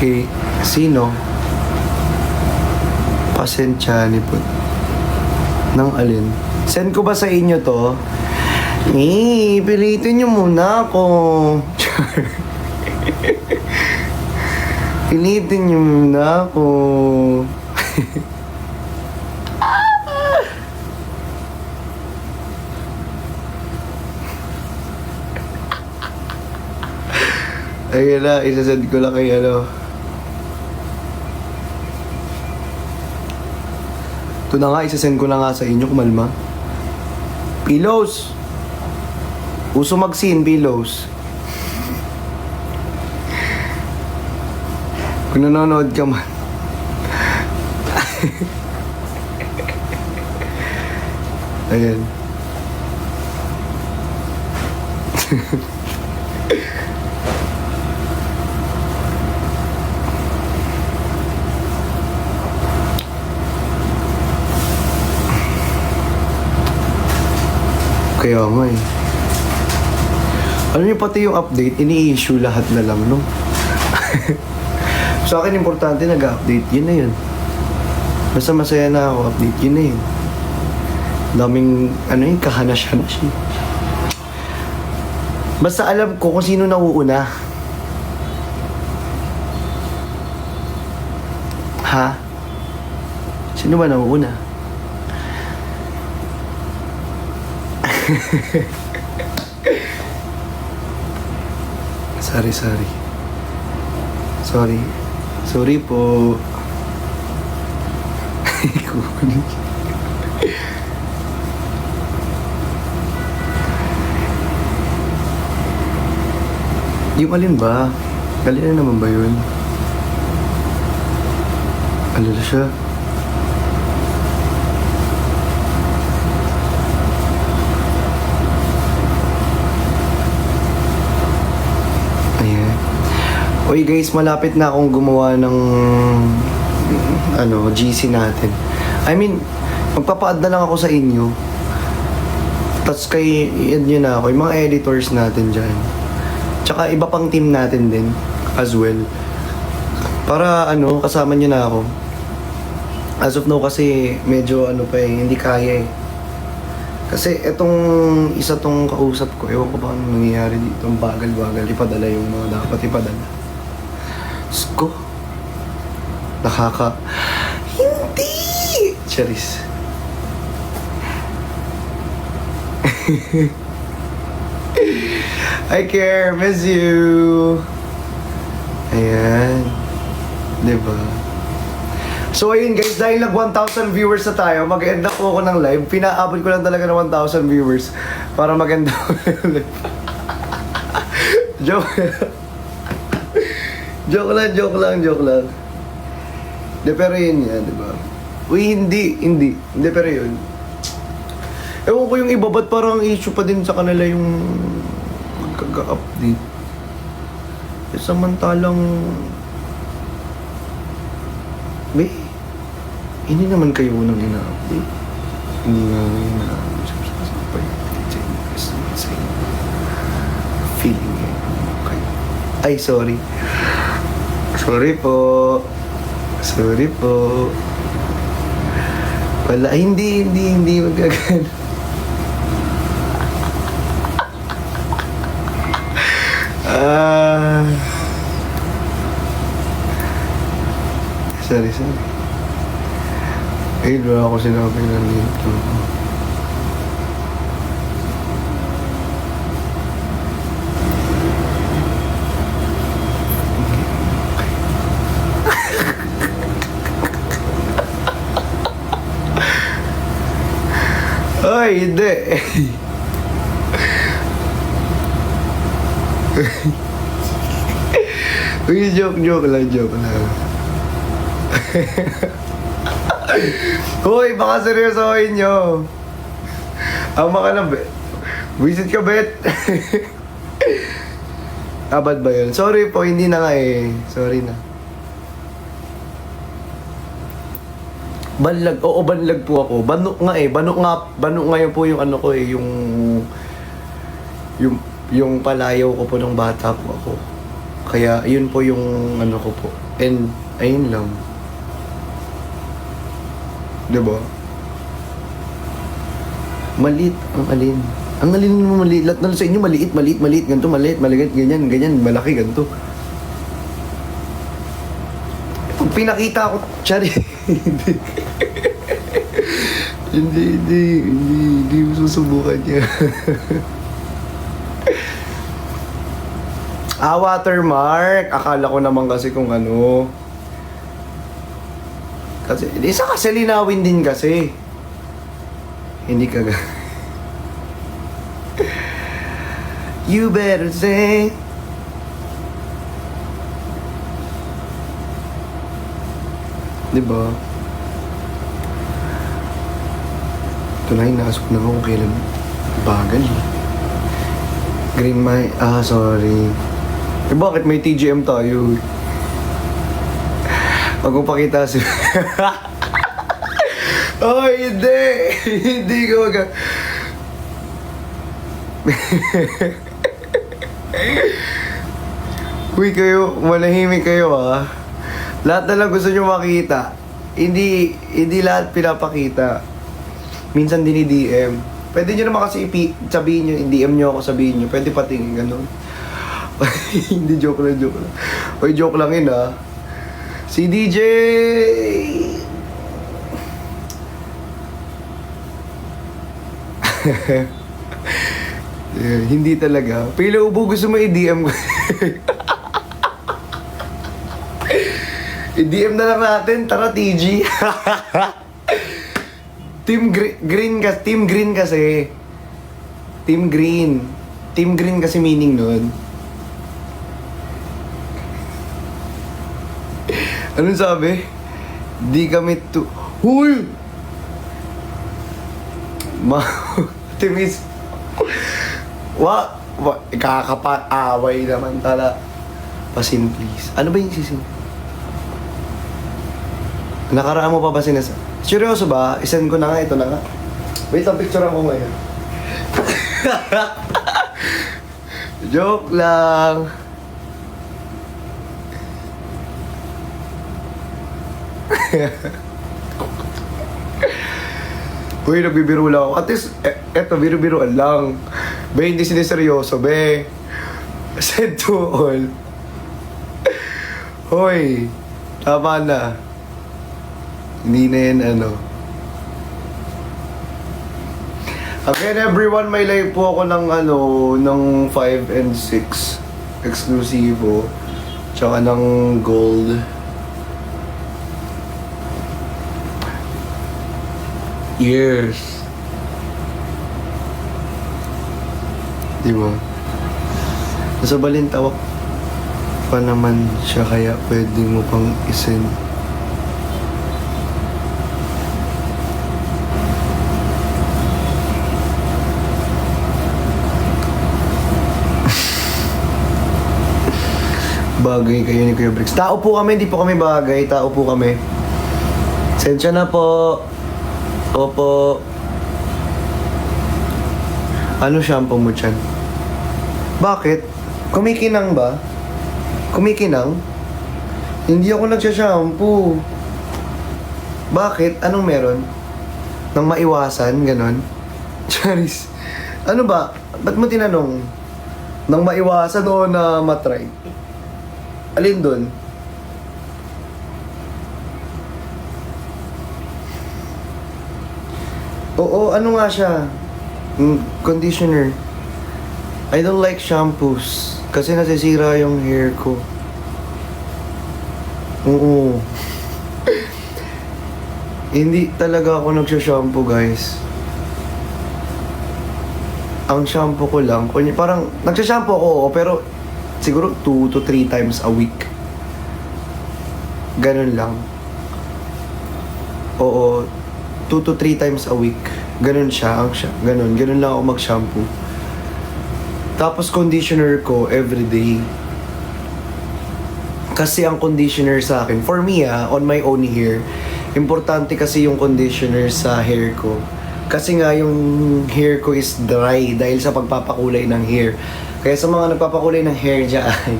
Kay sino? Pasensyani po. Nang alin? Send ko ba sa inyo to? Pilitin nyo muna ako. Pilitin nyo muna ako. Ayun na, isasend ko lang kay ano. Ito na nga, isasend ko na nga sa inyo, kumalma. Pillows! Uso mag-scene, pillows. Kung nanonood ka man. Ayan. Kaya nga eh. Alam niyo, pati yung update, ini-issue lahat na lang, no? Sa akin, importante nag-update. Yun na yun. Basta masaya na ako, update. Yun na yun. Daming, ano yun, kahanasya na siya. Basta alam ko kung sino nauuna. Ha? Sino ba nauuna? Sorry. Sorry po. Yung alin ba? Alin na naman ba yun? Alala siya. Oy guys, malapit na akong gumawa ng GC natin. I mean, magpapa-add na lang ako sa inyo. Tapos kay i-add nyo na ako, yung mga editors natin dyan. Tsaka iba pang team natin din as well. Para kasama nyo na ako. As of now kasi medyo hindi kaya eh. Kasi etong isa tong kausap ko, ewan ko ba anong nangyayari dito, ang bagal-bagal, ipadala yung mga dapat ipadala. Sko. Hindi! Charis. I care, miss you. Ayan. Diba? So ayun guys, dahil nag 1,000 viewers na tayo, mag-end na po ako ng live. Pinaabot ko lang talaga ng 1,000 viewers para mag-end ako ng live. Joke lang. De, pero yun yan, di ba? Uy, hindi, pero yun. Ewan ko yung iba, ba't parang issue pa din sa kanila yung magkaka-update. E, samantalang... Hindi naman kayo unang ina-update. Hindi nga ina-update sa inyo. Feeling eh. Okay. Ay, sorry. Sorry po. Wala, hindi magagano. Sorry. Ay, wala ako sinabi na dito. Ay, hindi. Uy, joke lang. Hoy, baka seryosohin nyo. Ama ka na, bet. Visit ka, bet. Abad ba yun? Sorry po, hindi na nga eh. Sorry na. Banlag, oo, banlag po ako. Banok nga eh. Banok ngayon po yung ko eh, yung palayaw ko po ng bata po ako. Kaya yun po yung ano ko po. And ayun lang. Diba? Maliit ang alin. Ang alin mo maliit. Lahat na sa inyo maliit. Ganito maliit, ganyan, malaki, ganito. Pag pinakita ko, Chari, hindi mo susubukan niya. Watermark. Akala ko naman kasi kung ano. Kasi, isa kasi linawin din kasi. Hindi ka You better say. Diba? Ito na, inasok na ako kailan. Bagal eh. Green my... sorry. Eh bakit may TGM tayo? Wag mong pakita si... Oh, hindi! Hindi ko mag... Uy kayo, manahimik kayo ah. Lahat na lang gusto nyo makita. Hindi lahat pinapakita. Minsan dini-DM. Pwede nyo naman kasi sabihin nyo, DM nyo ako, sabihin nyo. Pwede patingin, gano'n. Hindi, joke lang. Uy, joke lang yun ah. Si DJ! Hindi talaga. Pila ubo gusto mo i-DM ko. I-DM na lang natin. Tara, TG. Team Green kasi. Team Green. Team Green kasi meaning nun. Anong sabi? Di kami Huy! Timis. Ikakapat-away naman tala. Pasin, please. Ano ba yung sisin? Nakaraan mo pa ba seryoso ba? Isend ko na nga, ito na nga. Wait, ang picture ako ngayon. Joke lang. Uy, nagbibiro lang ako. At least, eto, biro-biroan lang. Be, hindi siniseryoso, be. Send to all. Hoy, tama na. Hindi na yan, ano. Again, everyone, may live po ako ng, ano, ng 5 and 6. Exclusivo. Tsaka ng gold. Yes. Diba? Nasa Balintawak pa naman siya, kaya pwede mo pang isend. Bagay kayo ni Kuya Bricks. Tao po kami, hindi po kami bagay. Tao po kami. Sensya na po. Opo. Ano shampoo mo dyan? Bakit? Kumikinang ba? Kumikinang? Hindi ako nagsashampoo. Bakit? Anong meron? Nang maiwasan, ganon? Charis. Ano ba? Ba't mo tinanong? Nang maiwasan o na matry? Alin dun? Oo, ano nga siya? Conditioner. I don't like shampoos. Kasi nasisira yung hair ko. Oo. Hindi talaga ako nagsha-shampoo, guys. Ang shampoo ko lang, parang nagsha-shampoo ako, pero siguro 2 to 3 times a week. Ganun lang. Oo, 2 to 3 times a week. Ganun siya, ganun lang ako mag-shampoo. Tapos conditioner ko everyday. Kasi ang conditioner sa akin, for me on my own hair, importante kasi yung conditioner sa hair ko. Kasi nga yung hair ko is dry dahil sa pagpapakulay ng hair. Kaya sa mga nagpapakulay ng hair dyan,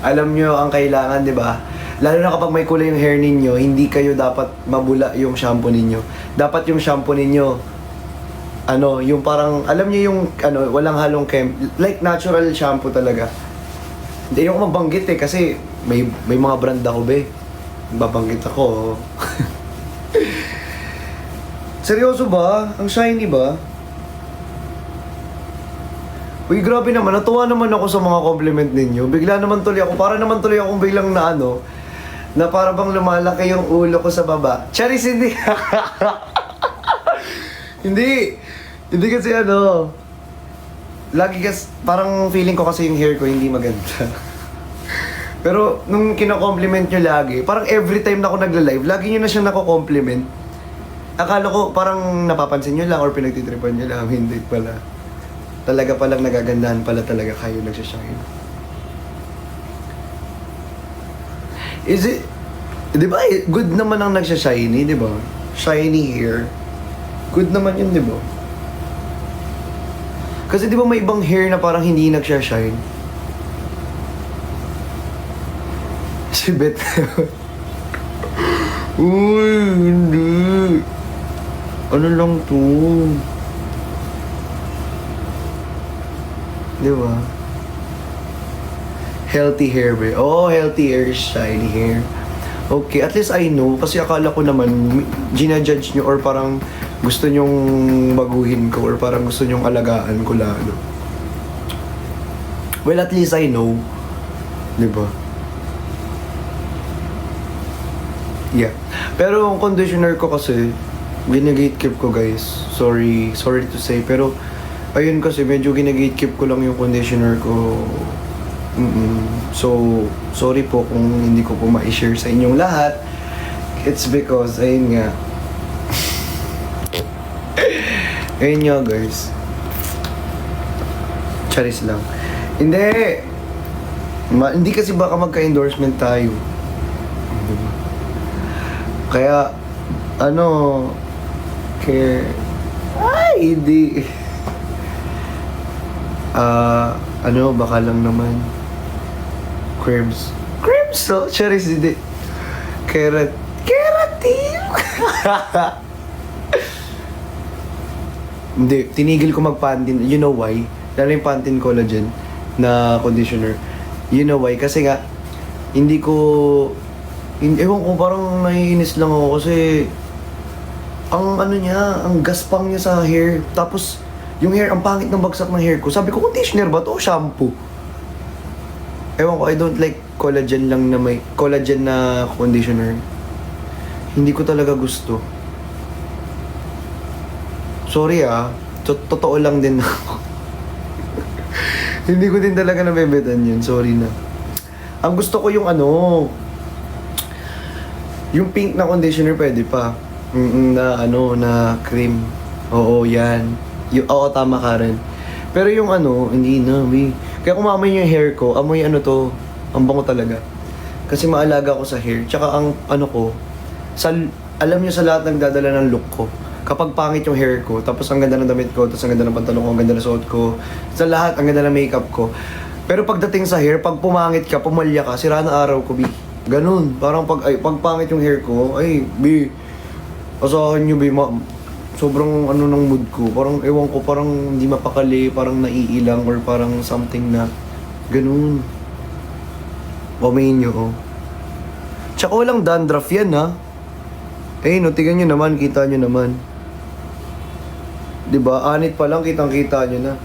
Alam nyo ang kailangan, di ba? Lalo na kapag may kulay yung hair ninyo, hindi kayo dapat mabula yung shampoo ninyo. Dapat yung shampoo ninyo, yung parang, alam nyo yung, walang halong like natural shampoo talaga. Hindi yung mabanggit kasi may mga brand ako, be. Babanggit ako. Seryoso ba? Ang shiny ba? Uy, grabe naman. Natuwa naman ako sa mga compliment ninyo. Bigla naman tuloy ako. Para naman tuloy akong biglang na para bang lumalaki yung ulo ko sa baba. Charis, hindi. Hindi. Hindi kasi lagi kasi, parang feeling ko kasi yung hair ko hindi maganda. Pero nung kino-compliment nyo lagi, parang every time na ako nagla-live, lagi nyo na siyang nako-compliment. Akala ko parang napapansin nyo lang or pinagtitripan nyo lang. Hindi pala. Talaga palang nagagandahan pala talaga kayo nagsashine. Is it, di ba, good naman ang nagsashiny, di ba? Shiny hair. Good naman yun, di ba? Kasi di ba may ibang hair na parang hindi nagsashine? Si Beth. Uy, hindi. Ano lang to? Di ba? Healthy hair, ba? Oh, healthy hair, shiny hair. Okay, at least I know. Kasi akala ko naman, ginajudge nyo or parang gusto nyong baguhin ko or parang gusto nyong alagaan ko lalo. Well, at least I know. Di ba? Yeah. Pero ang conditioner ko kasi, ginagatekeep ko, guys. Sorry to say. Pero, ayun kasi, medyo ginagatekeep ko lang yung conditioner ko. So, sorry po kung hindi ko po ma-share sa inyong lahat. It's because, ayun nga. Ayun nga, guys. Charis lang. Hindi! Hindi kasi baka magka-endorsement tayo. Diba? Kaya, hindi. Baka lang naman. Cribs, so, Charis, hindi. Keratin! Hindi, tinigil ko mag-Pantene. You know why? Lalo yung Pantene Collagen na conditioner. You know why? Kasi nga, ewan ko, parang naiinis lang ako kasi ang gaspang niya sa hair. Tapos, yung hair, ang pangit ng bagsak ng hair ko. Sabi ko, conditioner ba to o shampoo? Ewan ko, I don't like collagen na conditioner. Hindi ko talaga gusto. Sorry totoo lang din ako. Hindi ko din talaga nabebetan yun. Sorry na. Ang gusto ko yung yung pink na conditioner pwede pa. Na cream. Oo, yan. Oo, tama ka rin. Pero yung hindi na, Kaya kung maamoy yung hair ko, amoy ang bango talaga. Kasi maalaga ko sa hair. Tsaka ang alam niyo sa lahat nagdadala ng look ko. Kapag pangit yung hair ko, tapos ang ganda ng damit ko, tapos ang ganda ng pantalon ko, ang ganda ng suot ko, sa lahat, ang ganda ng makeup ko. Pero pagdating sa hair, pag pumangit ka, pumalya ka, sira na araw ko, Ganun. Parang pag pangit yung hair ko, asahan nyo, sobrang ng mood ko. Parang, ewan ko, parang hindi mapakali, parang naiilang, or parang something na, ganun. Pamayin nyo, Tsaka walang dandruff yan, tingnan nyo naman, kita nyo naman. Diba? Anit pa lang, kitang-kita nyo na.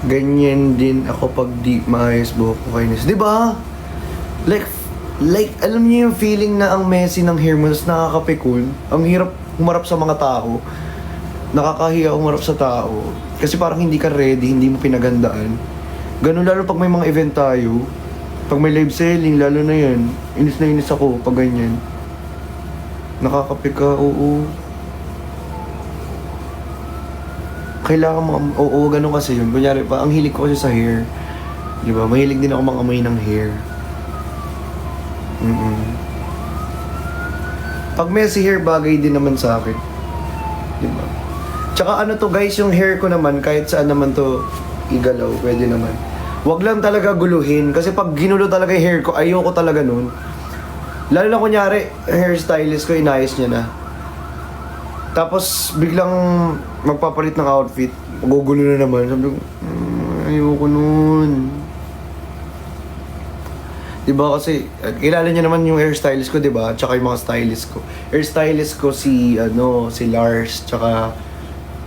Ganyan din ako pag di maayos buhok ko kainis. Diba? Like, alam niyo yung feeling na ang messy ng hair mo, tapos nakakapikon. Ang hirap humarap sa mga tao. Nakakahiya humarap sa tao. Kasi parang hindi ka ready, hindi mo pinagandaan. Ganun lalo pag may mga event tayo. Pag may live selling, lalo na yan. Inis na inis ako pag ganyan. Nakakapika, oo. Kailangan ganun kasi yun. Kunyari pa, ang hilig ko kasi sa hair. Diba? Mahilig din ako mangamoy ng hair. Pag messy hair, bagay din naman sa akin. Diba? Tsaka ano to guys, yung hair ko naman, kahit saan naman to igalaw, pwede naman. Wag lang talaga guluhin, kasi pag ginulo talaga yung hair ko, ayoko talaga nun. Lalo na kunyari, hairstylist ko, inayos niya na. Tapos biglang magpapalit ng outfit, magugulo na naman. Sabi ko, ayoko nun. Diba kasi, kilala niyo naman yung hairstylist ko, diba? Tsaka yung mga stylist ko. Hairstylist ko si Lars, tsaka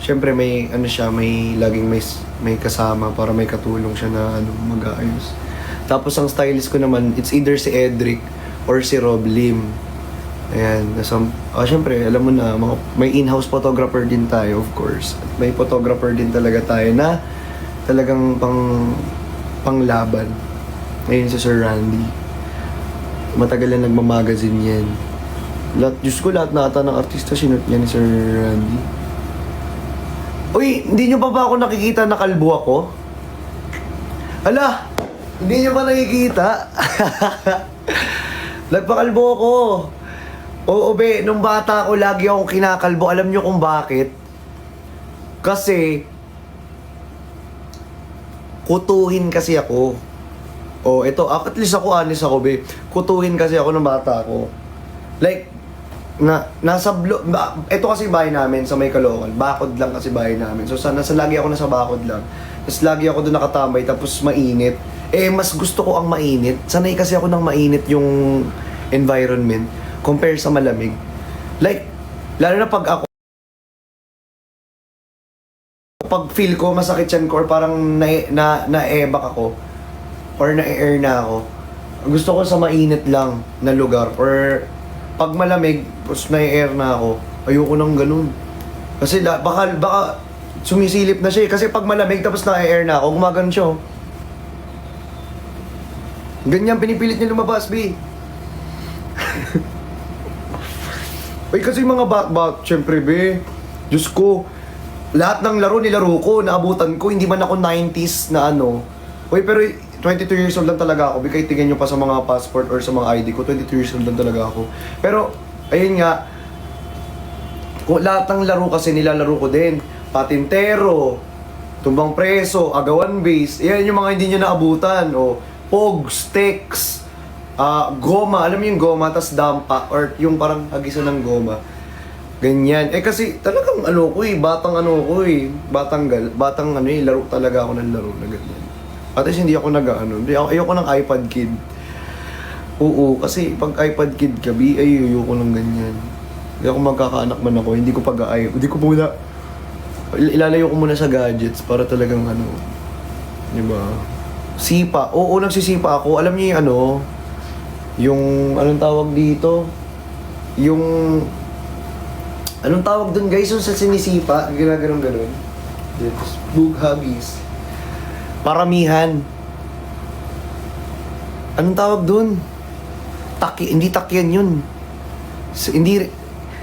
syempre may siya, may laging may kasama para may katulong siya na mag-aayos. Tapos ang stylist ko naman, it's either si Edric or si Rob Lim. Ayan, syempre, alam mo na, may in-house photographer din tayo, of course. At may photographer din talaga tayo na talagang panglaban. Ayun si Sir Randy. Matagal na nagmamagazine yan. Diyos ko, lahat na ata ng artista sinut niya ni Sir Randy. Uy, hindi nyo ba ako nakikita na kalbo ako? Hala, hindi nyo ba nakikita? Nagpakalbo ako. Oo, be, nung bata ako, lagi akong kinakalbo. Alam nyo kung bakit? Kasi, kutuhin kasi ako. Oh, ito, at least ako, honest ako, be. Kutuhin kasi ako ng bata ako. Like, ito kasi bahay namin sa may Caloocan. Bakod lang kasi bahay namin. So, lagi ako nasa bakod lang. Tapos lagi ako doon nakatambay, tapos mainit. Mas gusto ko ang mainit. Sanay kasi ako ng mainit yung environment compare sa malamig. Like, lalo na pag feel ko, masakit yan ko, or parang na-ebak ako, or na-air na ako, gusto ko sa mainit lang na lugar, or pag malamig, tapos na-air na ako, ayoko nang ganun. Kasi baka sumisilip na siya eh. Kasi pag malamig, tapos na-air na ako, gumagano siya. Ganyan, pinipilit niya lumabas, B. Uy, kasi mga bat, syempre, B. Diyos ko, lahat ng laro nilaro ko, naabutan ko, hindi man ako 90s na Uy, pero 22 years old lang talaga ako. Bigay tingin nyo pa sa mga passport or sa mga ID ko, 22 years old lang talaga ako. Pero, ayun nga, lahat ng laro kasi nilalaro ko din. Patintero, tumbang preso, agawan base, yan yung mga hindi nyo naabutan. O, pogs, sticks, goma, alam mo yung goma, tas dampa, or yung parang hagisan ng goma. Ganyan. Kasi talagang batang laro talaga ako ng laro na ganyan. At least hindi ako ayoko ng iPad kid. Oo, kasi pag iPad kid ka, ayoko ng ganyan. Hindi ako magkakaanak man ako, hindi ko muna, ilalayo ko muna sa gadgets para talagang diba? Sipa. Oo, nagsisipa ako. Alam niyo yung anong tawag dito? Anong tawag dun guys? Yung sa sinisipa, ganun. Bughagis. Paramihan. Anong tawag dun? Hindi takyan yun.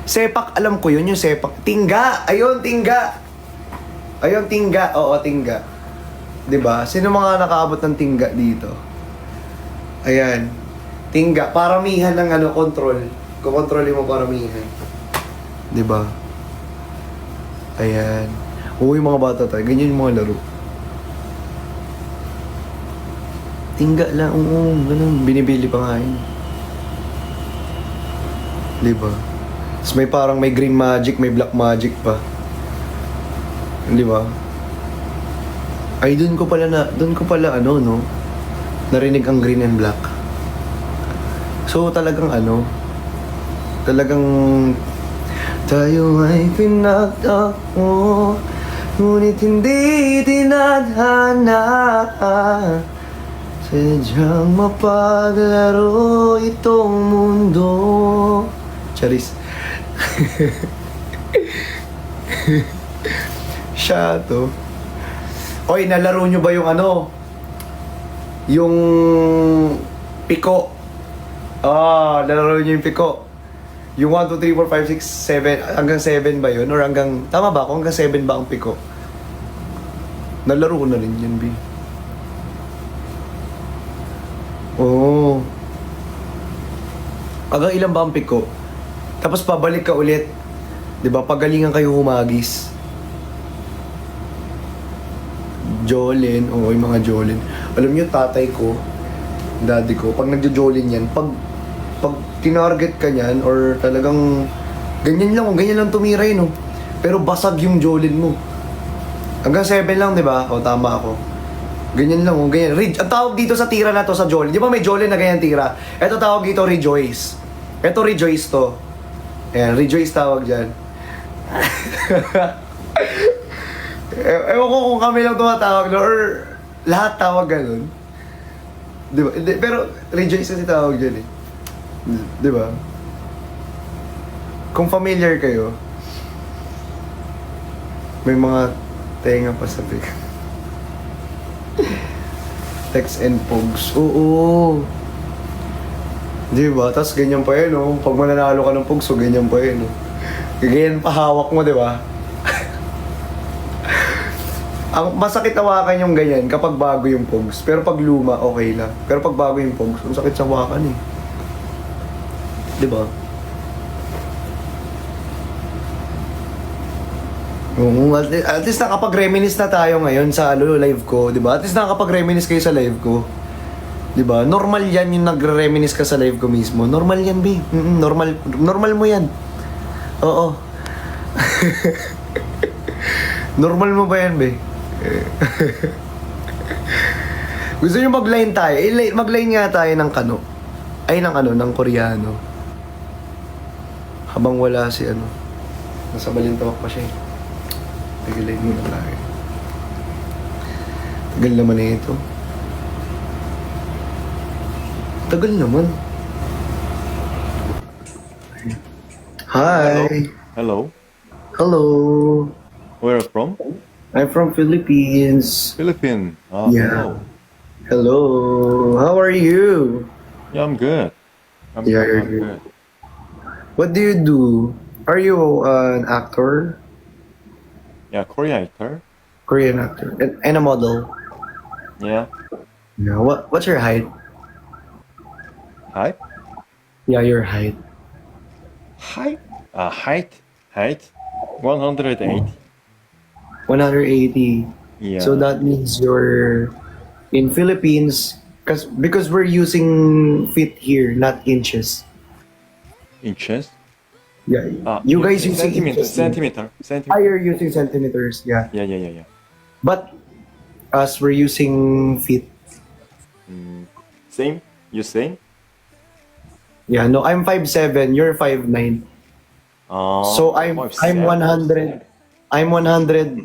Sepak, alam ko yun, yung sepak. Tingga! Ayun, tingga! Oo, tingga. Diba? Sino mga nakaabot ng tingga dito? Ayan. Tingga. Paramihan ng control. Kukontrolin mo paramihan. Diba? Ayan. Uy, mga bata tayo. Ganyan yung mga laro. Tingga lang. Oo, ganun. Binibili pa nga yun. Diba? Tapos may parang may green magic, may black magic pa. Diba? Ay, doon ko pala narinig ang green and black. So, talagang tayo ay pinagtakbo, ngunit hindi tinadhana. Sadyang mapaglaro itong mundo. Charis. Siya to. Oy, nalaro nyo ba yung yung piko? Nalaro nyo yung piko. Yung 1, 2, 3, 4, 5, 6, 7, hanggang 7 ba yun? Or hanggang, tama ba ako? Hanggang 7 ba ang piko? Nalaro ko na rin yun, B. Oo. Hanggang ilan ba ang piko? Tapos pabalik ka ulit. 'Di ba? Pagalingan kayo humagis. Jolin, oo, yung mga Jolin. Alam niyo, tatay ko, daddy ko, pag nagjo-Jolin yan, pag tinarget ka niyan, or talagang ganyan lang tumira yun, oh. Pero basag yung Jolin mo. Hanggang 7 lang, di ba? O, tama ako. Ganyan lang, oh, ganyan. Ang tawag dito sa tira na to, sa Jolin, di ba may Jolin na ganyan tira? Ito tawag dito, Rejoice. Ito, Rejoice to. Ayan, Rejoice tawag dyan. Ewan ko kung kami lang tumatawag no, or lahat tawag ganun. Di ba? Pero Rejoice kasi tawag dyan eh. Di ba? Kung familiar kayo, may mga tenga pa sa big. Text and Pogs. Oo. Di ba? Tapos ganyan pa yun, no? Pag mananalo ka ng Pogs, so ganyan pa yun, no? Ganyan pa hawak mo, di ba? Ang masakit hawakan yung ganyan kapag bago yung Pogs. Pero pag luma, okay lang. Pero pag bago yung Pogs, ang sakit sa hawakan eh. Di ba? At least nakapag-reminisce na tayo ngayon sa live ko, di ba? At least nakapag-reminisce kayo sa live ko. Di ba? Normal yan yung nagre-reminisce ka sa live ko mismo. Normal yan, B. Normal mo yan. Oo. Normal mo ba yan, B? Gusto nyo mag-line tayo? Mag-line nga tayo ng kano. Ay, ng Koreano. Habang wala si ano. Nasa Balintawak pa siya eh. Line muna tayo. Tagal naman na ito. Tagal naman. Hi. Hello. Hello. Where are you from? I'm from Philippines. Philippines. Yeah. Hello. Hello. How are you? Yeah, I'm good. I'm Yeah, good. you're I'm good. good. What do you do? Are you an actor? Yeah, Korean actor. Korean actor. And a model? Yeah. Yeah. What's your height? Height. Yeah, your height. Height. Height. 180. 180. Yeah. So that means you're in Philippines because we're using feet here, not inches. Inches. Yeah. You guys using inches. Centimeter. Ah, you're using centimeters. Yeah. Yeah. But us, we're using feet. Same. You same? Yeah. No, I'm 5'7". You're 5'9". So I'm 100. I'm 100.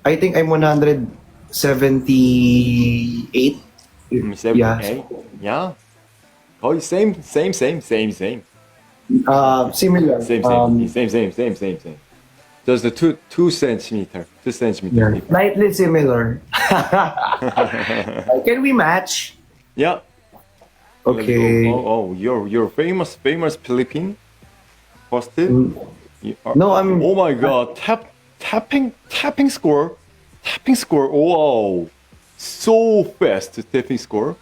I think I'm 178. 78. Yeah. Yeah. Oh, same. Similar. Same. Just the 2 centimeter. 2 centimeter. Yeah. Slightly similar. Can we match? Yeah. Okay. Oh, you're famous Philippine hosted. No, I'm. Oh my God! Tapping score. Wow, so fast tapping score.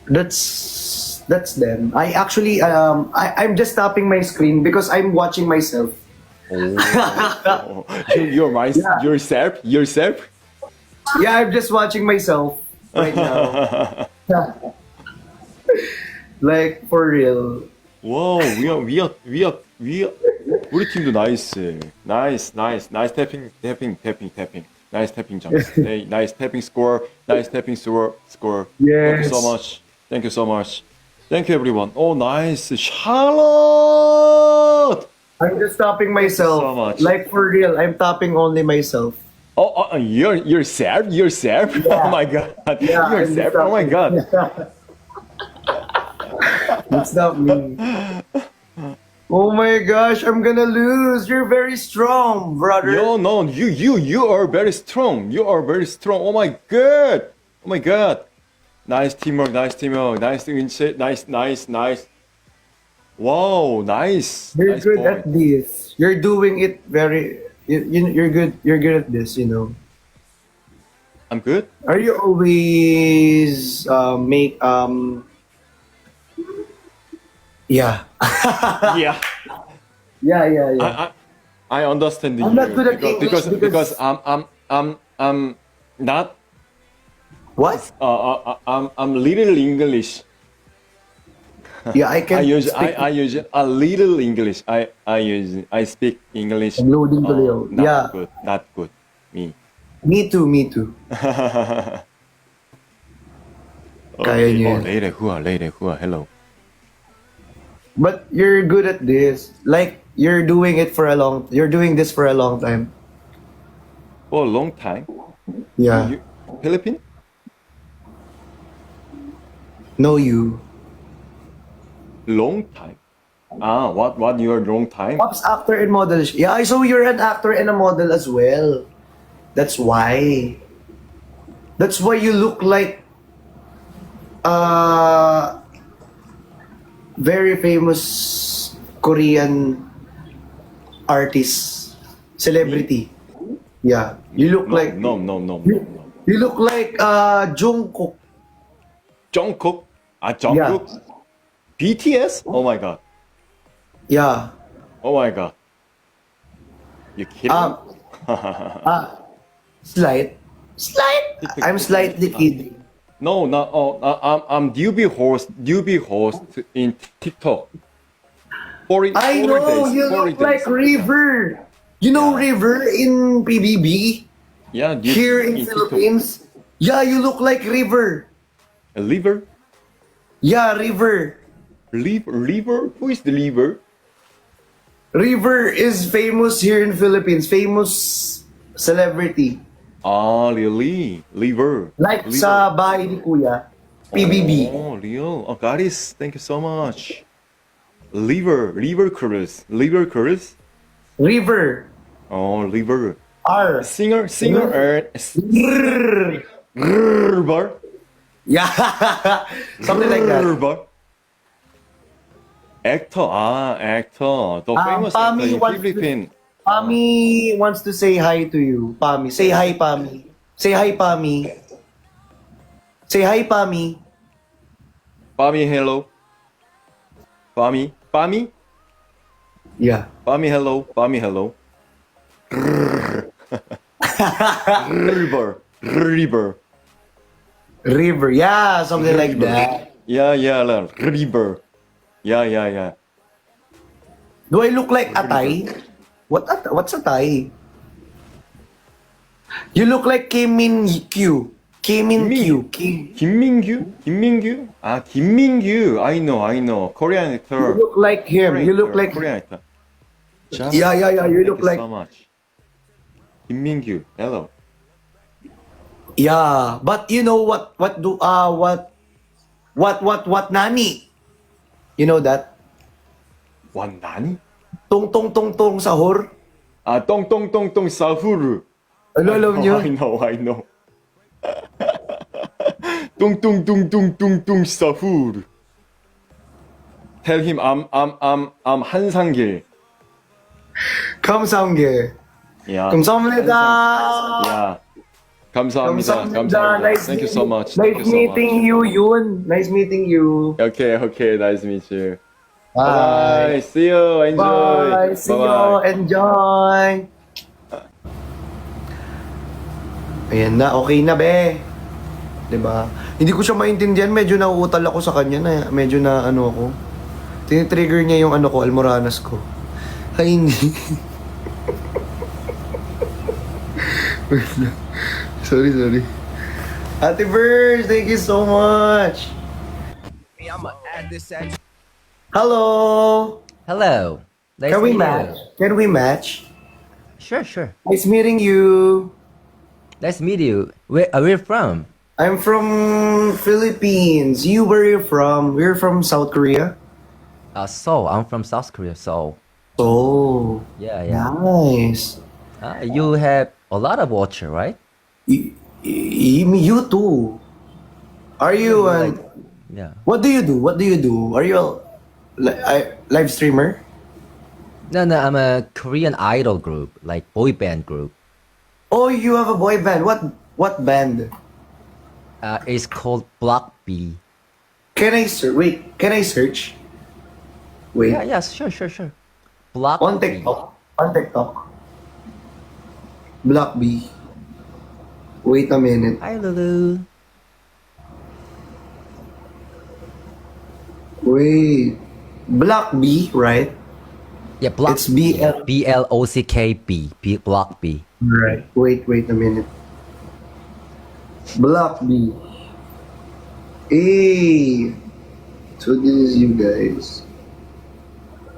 That's them. I actually I'm just tapping my screen because I'm watching myself. Oh, yourself. Yeah, I'm just watching myself right now. Like for real. Wow, 우리 팀도 나이스. Nice tapping. Nice tapping jumps. Nice tapping score. Yes. Thank you so much. Thank you everyone. Oh, nice. Charlotte! I'm just tapping myself. So much. Like for real, I'm tapping only myself. Oh, yourself? Oh my God. Yeah, I'm Yourself? just Oh my tapping. God. It's not me. Oh my gosh, I'm gonna lose. You're very strong, brother. No, you are very strong. Oh my God. Nice teamwork. Nice to initiate. Nice. Wow, nice. You're Nice good point. at this. You're doing it very. You're good. You're good at this. You know. I'm good. Are you always Yeah. Yeah. Yeah. I understand I'm you not good at English because I'm Not. What? I'm little English. Yeah, I can speak. I use a little English. I speak English. Loading tuloy ako. Not Yeah. good. Not good. Me. Me too, me too. Kaya niyo yun. Lady Hua, hello. But you're good at this. Like, you're doing this for a long time. For a long time. Yeah. Philippines? Know you. Long time. What your long time? Pops actor and model. Yeah, I saw you're an actor and a model as well. That's why. That's why you look like very famous Korean artist, celebrity. Yeah, you look like No. you look like Jungkook. Jungkook? Jungkook? BTS? Oh my god. Yeah. Oh my god. You kidding? Slight. I'm slightly kidding. No. I'm newbie host in TikTok. I know you look like River. You know River in PBB Yeah, here in Philippines. Yeah, you look like River. Liver? Yeah, River. Liver? Who is the liver? River is famous here in Philippines. Famous celebrity. Really? Liver. Like Liver. sa bahay ni Kuya. PBB. Oh, real. Oh, Garis, thank you so much. Liver Cruz. River. Oh, liver. R. Singer, Rrrr. bar. Yeah. Something like that. bar. Actor. The famous actor Pami in wants to- Philippines. Pami wants to say hi to you. Pami. Say hi, Pami. Say hi, Pami. Say hi, Pami. Pami, hello. Pami. Yeah. Pami, hello. River. River. Yeah, something like that. Yeah, river. Yeah. Do I look like Atay? What's Atay? You look like Kim Min Kyu. Kim Min Kyu. 김민규? 김민규. I know. Korean You actor. look like him. You look like Korean actor. Yeah. You look like so much. 김민규. Hello. yeah. But you know what Nani? You know that? What nani? Tong sahur. 똥 사후르. Alam niyo? I know. 똥 사후르. Tell him I'm 한상길. 감사합니다. Yeah. 감사합니다. Yeah. 감사합니다. Thank you so much. Nice meeting you, Yun. Nice meeting you. Okay. Nice to meet you. Bye. Bye. See you. Enjoy. Bye. See you. Bye-bye. Enjoy. Ayan na. Okay na, be. 'Di ba? Hindi ko siya maintindihan. Medyo nauutal ako sa kanya na. Medyo na ano ako. Tinitrigger niya yung ano ko, almoranas ko. Ay, hindi. Sorry. Ate Verge, thank you so much. Hello. Hello. Nice Can we meeting match? you. Can we match? Sure. Nice meeting you. Nice meet you. Where are you from? I'm from Philippines. Where are you from? We're from South Korea. Seoul. I'm from South Korea. Seoul. Oh, Yeah. nice. You have a lot of watcher, right? You too. Are you Like, yeah. What do you do? Are you a live streamer? No. I'm a Korean idol group, like boy band group. Oh, you have a boy band. What band? It's called Block B. Can I search? Can I search? Wait. Yeah. Sure. Block On B. TikTok. Block B. Wait a minute. Hi, Lulu. Wait. Block B, right? Yeah, block It's BL. BLOCKB. Block B. Right. Wait a minute. Block B. Hey. So this is you guys.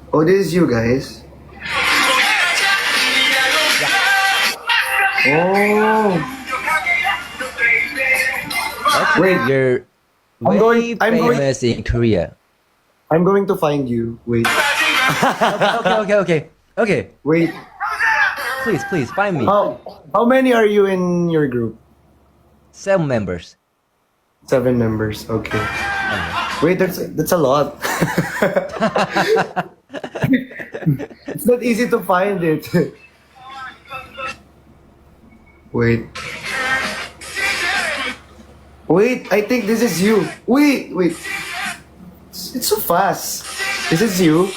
Oh, this is you guys. Oh. Wait. You're I'm way going- I'm going- famous in Korea. I'm going to find you. Wait. Okay. Wait. Please find me. How many are you in your group? 7 members. 7 members. Okay. Wait, that's a lot. It's not easy to find it. Wait. Wait, I think this is you. Wait. It's so fast. Is this you?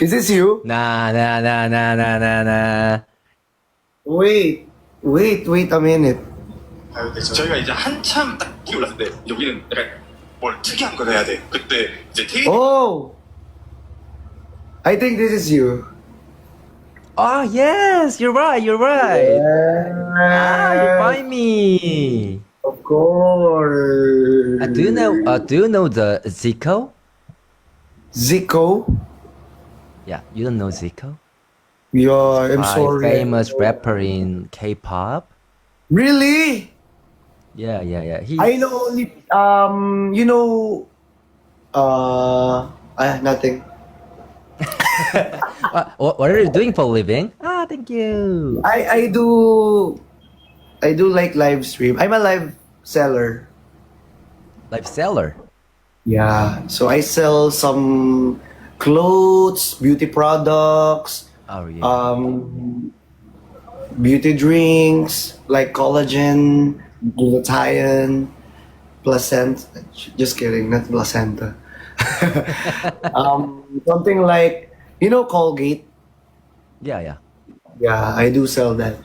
Is this you? Nah. Wait a minute. 저희가 이제 한참 딱 키 올랐을 때 여기는 약간 뭘 특이한 걸 해야 돼. 그때 이제 테이 Oh! I think this is you. Oh yes, you're right. Ah, you find me. Of course. Do you know the Zico? Zico? Yeah, you don't know Zico? Yeah, I'm sorry. Famous rapper in K-pop. Really? Yeah. He. I know only nothing. What are you doing for a living? Ah, thank you. I do like live stream. I'm a live seller. Life seller. Yeah. So I sell some clothes, beauty products, Oh yeah. beauty drinks like collagen, glutathione, placenta. Just kidding, not placenta. Something like, Colgate. Yeah. Yeah, I do sell that.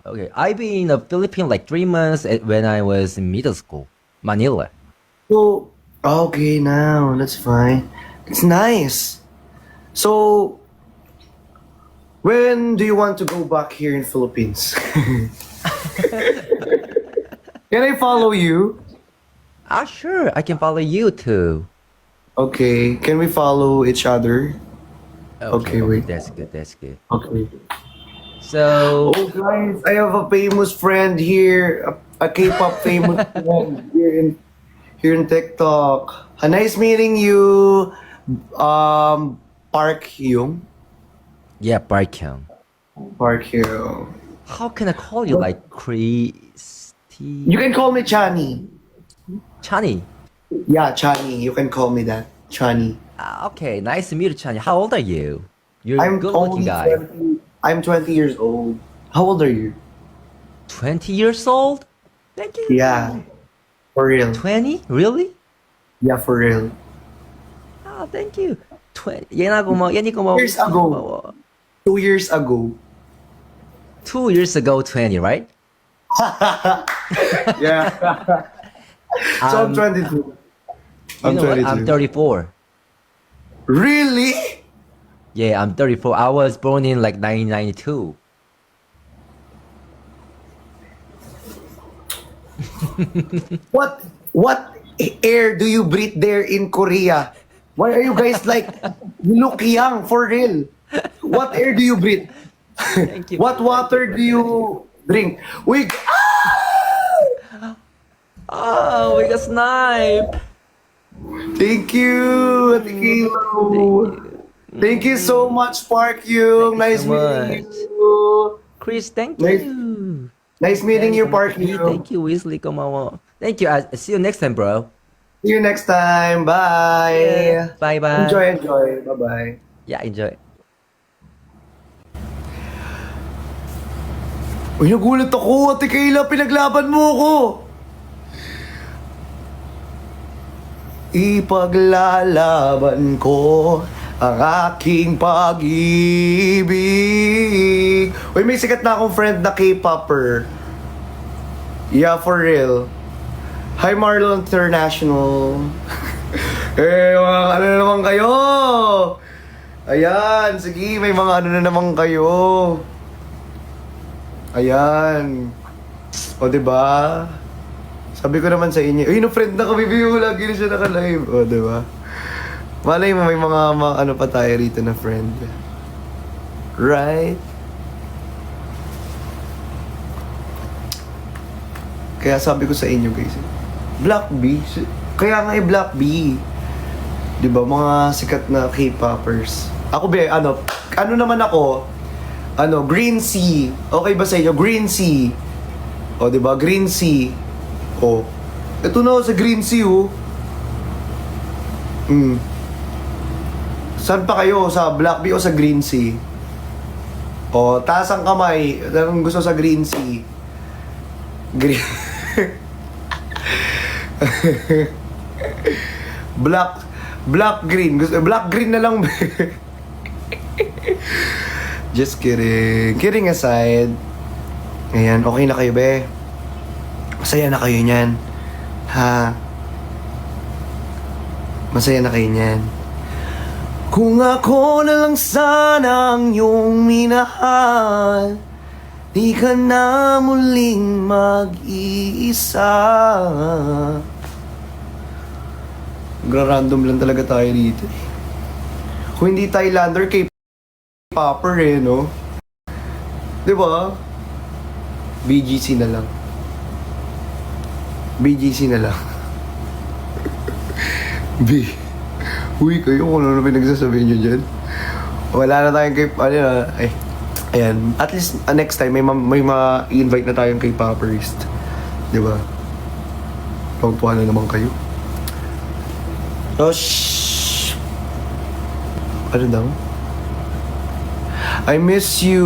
Okay. I've been in the Philippines like 3 months when I was in middle school, Manila. So, okay, now that's fine. It's nice. So, when do you want to go back here in Philippines? Can I follow you? Ah, sure. I can follow you too. Okay, can we follow each other? Okay, wait. That's good. Okay. So, Oh, guys, I have a famous friend here, a K-pop famous friend here in TikTok. Nice meeting you, Park Hyung. yeah, Parkyung. Park Hyung. How can I call you like Christy? You can call me Chani. Chani. Yeah, Chani. You can call me that. Chani. Okay, nice to meet you, Chani. How old are you? You're a I'm good-looking only guy. 20. I'm 20 years old. How old are you? 20 years old? Thank you. Yeah. For real. 20? Really? Yeah, for real. Oh, thank you. 20. Yan ako mo. Yan ko mo. Years ago. 2 years ago. 2 years ago, 20, right? Yeah. So I'm 22. You I'm know what? 22. I'm 34. Really? Yeah, I'm 34. I was born in like 1992. What air do you breathe there in Korea? Why are you guys like, you look young, for real? What air do you breathe? Thank you. What water do you drink? Oh, we got snipe. Thank you, Ate Kilo. Thank you so much, Park Yung. Nice so meeting much. you. Chris, thank Nice- you. Nice meeting you, Park Hey, Yung. thank you, Weasley. Komawo. Thank you. I see you next time, bro. See you next time. Bye. Bye-bye. Enjoy. Bye-bye. Yeah, enjoy. Uy, nagulat ako, Ate Kayla, pinaglaban mo ako. Ipaglalaban ko ang aking pag-ibig. Uy, may sikat na akong friend na K-popper. Yeah, for real. Hi, Marlon International. mga ano na naman kayo? Ayan, sige, may mga ano na naman kayo. Ayan. O, diba? Sabi ko naman sa inyo, uy, no friend na kami, Biyo, lagi na siya naka-live. O, diba? Malay mo, may mga ano pa tayo rito na friend. Right? Kaya sabi ko sa inyo, guys, Black B. Kaya nga Black B. Diba, mga sikat na K-popers. Ako ano naman ako, Green Sea. Okay ba sa inyo? Green Sea. O, diba? Green Sea. O. Ito na sa Green Sea, oh. Saan pa kayo? Sa Black Bee o sa Green Sea? O, taas ang kamay. Anong gusto sa Green Sea? Green... Black green. Black green na lang. Just kidding. Kidding aside. Ayan, okay na kayo, be? Masaya na kayo niyan. Ha? Masaya na kayo niyan. Kung ako na lang sana ang iyong minahal, di ka na muling mag-iisa. Random lang talaga tayo dito. Kung hindi Thailander, K-popper no? Diba? BGC na lang. BGC na lang. Uy, kayo kung ano na pinagsasabihin nyo dyan. Wala na tayong ayan. At least next time may ma-invite na tayong K-popperist. Diba? Pagpuan na naman kayo. So, shh. Ano daw? I miss you,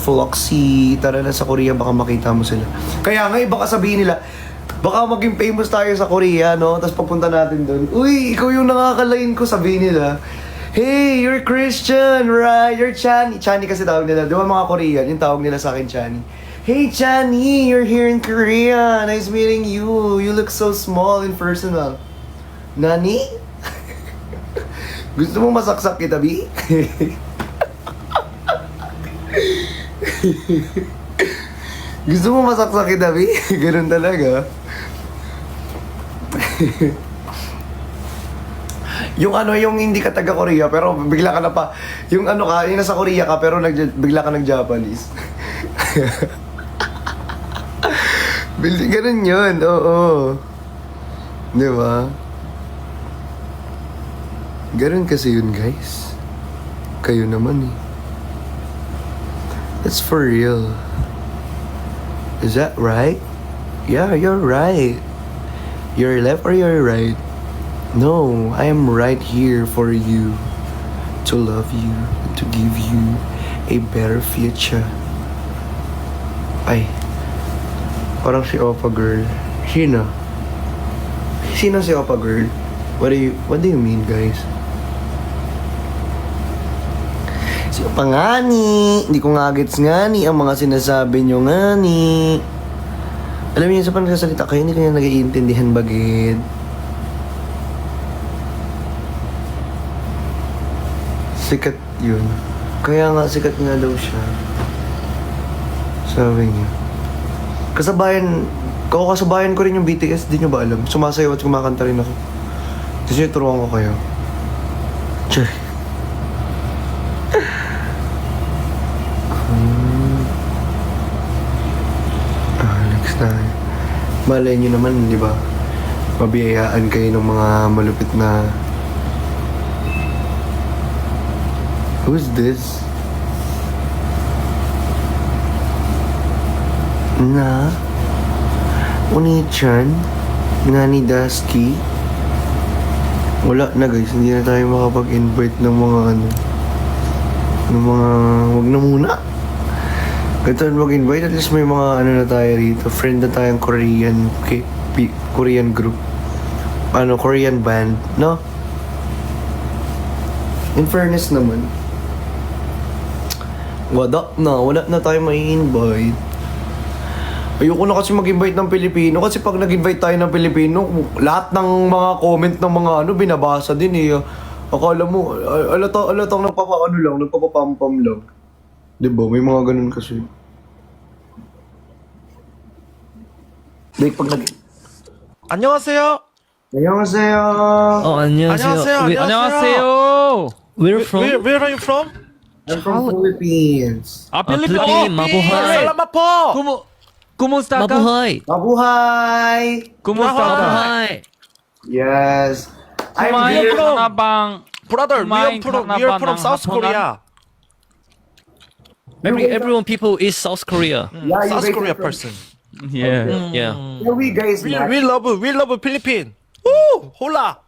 Floxy. Tara na sa Korea, baka makita mo sila. Kaya nga, baka sabihin nila, baka maging famous tayo sa Korea, no? Tapos papunta natin doon. Uy, ikaw yung nakakalain ko, sabihin nila. Hey, you're Christian, right? You're Chani. Chani kasi tawag nila. Di ba mga Korean, yung tawag nila sa akin, Chani. Hey, Chani, you're here in Korea. Nice meeting you. You look so small and personal. Nani? Gusto mo masaksak kita, Bi? Gusto mo masaksak kita, Bi? Ganun talaga. yung hindi ka taga Korea pero bigla ka na pa. Yung yung nasa Korea ka pero bigla ka nag-Japanese. Ganun yun, oo. Di ba? Ganun kasi yun, guys. Kayo naman eh. That's for real. Is that right? Yeah, you're right. You're left or you're right? No, I am right here for you. To love you. To give you a better future. Ay. Parang si Oppa Girl. Sino? Sino si Oppa Girl? What do you mean, guys? Si Oppa nga ni. Hindi ko nga gets nga ni ang mga sinasabi nyo nga ni. Alam niyo, sa panagsasalita kayo, hindi kayo nag-iintindihan bagid. Sikat yun. Kaya nga, sikat nga daw siya. Sabi niya. Kasabayan ko rin yung BTS, di nyo ba alam? Sumasayaw at kumakanta rin ako. Gusto nyo, turuan ko kayo. Sure. Next time. Malay nyo naman, di ba? Mabiyayaan kayo ng mga malupit na... Who's this? Na? Unichan? Nga ni Dusky? Wala na, guys, hindi na tayo makapag-invite ng mga wag na muna. Ganito mag-invite, at least may mga na tayo rito. Friend na tayong Korean Korean group. Korean band, no? In fairness naman, wala na tayo mai-invite. Ayoko na kasi mag-invite ng Pilipino kasi pag nag-invite tayo ng Pilipino, lahat ng mga comment ng mga binabasa din eh. Akala mo, alatang nagpapapampam lang. Diba? May mga ganun kasi. Like pag 안녕하세요. 안녕하세요. 안녕하세요. 안녕하세요. Where are you from? I'm from Philippines. 아, 필리핀. Philippines. 마부하이. Salamat po. Kumusta ka? Mabuhay! Kumusta ka? Mabuhay. Yes. I'm Kumain here. ka na bang? Brother, we Kumain are ka na from ba ng South hapunan? Korea. Everyone people is South Korea. Yeah, you South guys Korea are from- person. Yeah. Yeah. Yeah, we guys match. We love Philippines. Woo! Hola.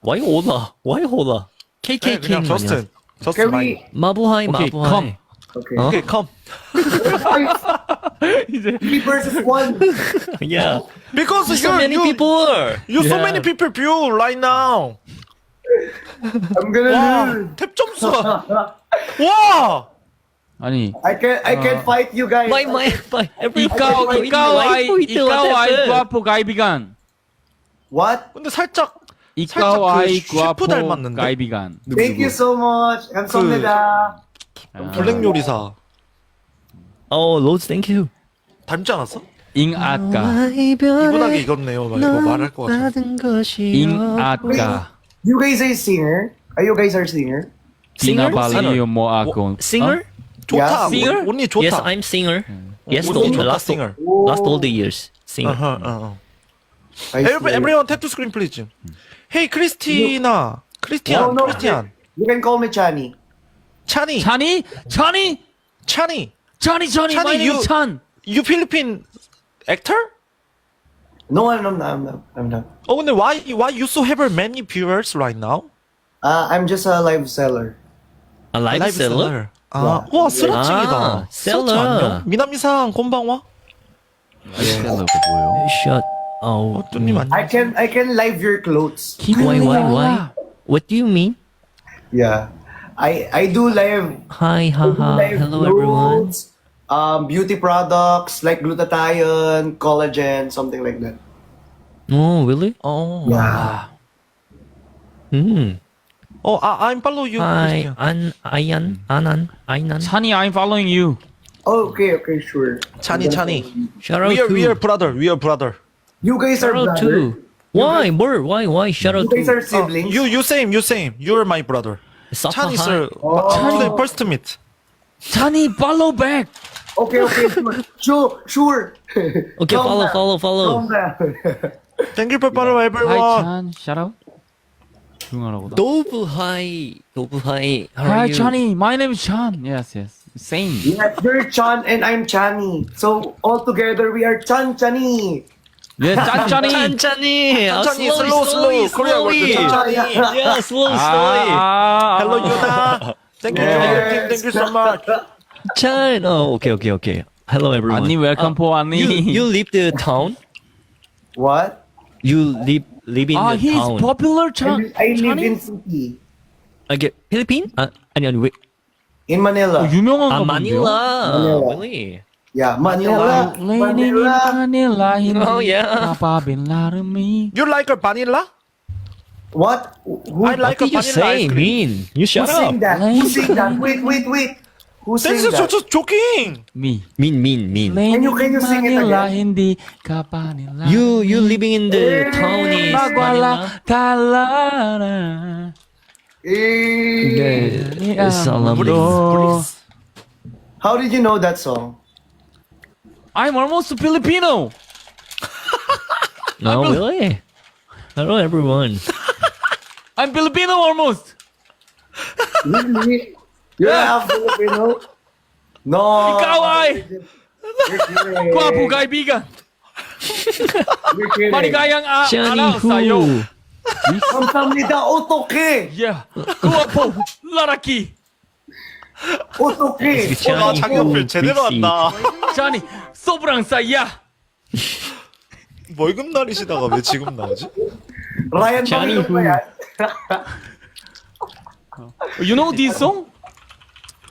Why hola? Why hola? KKK 그냥 는 Justin. Can Justin we? 많이. 마부하이 Okay, 마부하이. come. Okay. Okay, come. Three versus one. Yeah. Because So many people. so many people view right now. I'm gonna 와, lose. 탭 점수가. 와! 아니, I can't fight you guys. My ikaw ay gwapo kaibigan. What? 근데 살짝 Ikaw 그 ay 셰프 gwapo 닮았는데? kaibigan. Thank you so much. 감사합니다. 블랙 요리사 Oh, Loads, thank you. 닮지 않았어? Ingat ka. 이분하게 익었네요. 막 이거 말할 것 같아. Ingat ka. You guys are singer? Are you guys are singer? Singer? Pinabaliw mo ako. Singer? 좋다. Singer? 언니 좋다. Yes, I'm singer. Yes, 언니 좋다, last singer. all the years. Singer. I see. Everyone tap to screen please. Hey, 크리스티나. 크리스티안. No. 크리스티안. You can call me Chani. 찬이. 찬이? 찬이? 찬이. 찬이, 찬이, my name you- is 찬. You Philippine actor? No, I'm not. 어 근데 why you so have many viewers right now? I'm just a live seller. A live seller? 아, 와 스라칭이다. 아, 스라칭 셀러. 안녕. 미나미상 곤방와. 셀러가 뭐예요? Shut. Oh. 뚜님 안녕. I can live your clothes. Why? What do you mean? Yeah. I do live. Hi, I do haha. live Hello, everyone. clothes, beauty products like glutathione, collagen, something like that. Oh, really? 어. Yeah. I'm follow you. Hi, 크리스티안. Anan. 찬이, I'm following you. Okay, sure. 찬이. Shout out We are to. brother. You guys are Shout out brothers. to. Why? More? Why? Shout out You guys to. are siblings. You same. You're my brother. 찬이 Sapaha. sir. Today first meet. 찬이, follow back. Okay, sure. Okay, Calm follow. Calm down. Thank you for follow Hi, everyone. 찬. Shout out. 조용하라고. Dobu hi. How are Hi, you? 찬이. My name is 찬. Yes. Same. Yes, you're Chan and I'm Chani. So all together we are Chani. 예, 짠짠이. 천천히. 천천히, slow. Korea word, 천천히. Yeah, slowly. Hello Yuna. Thank you for your team. Thank you so much. Chan. Oh, okay. Hello, everyone. 언니 welcome po 언니. You leave the town? What? You live in the he's town. popular 찬. I live 찬이? in city. Okay, Philippine? 아니, wait. In Manila. 유명한가 본데요? Manila. Manila. Really? Yeah, Manila. Leaning in Manila, hindi Oh, yeah. kapabilarami. You like a vanilla? What? Who, I like What a did you vanilla say, ice cream. Min? You who shut up. sing that? Who sing that? Wait. Who sing This is that? just joking. Me. Min. Can you sing it Manila, again? hindi kapabilarami. You living in the town is Magwala, Manila? talana. Eh, Salamdo. How did you know that song? I'm almost Filipino. No, really? Hello, everyone. I'm Filipino almost. Really? You're half Filipino? No. Ikaw ay You're kidding. gwapo kaibigan. You're kidding. Maligayang Johnny araw sa'yo. who? 감사합니다. 어떡해? Yeah. gwapo lalaki. 어떡해? 와 장현필 제대로 한다. Johnny, sobrang saya. 월급날이시다가 왜 지금 나오지? Ryan Johnny Panginoon ba yan? You know this song?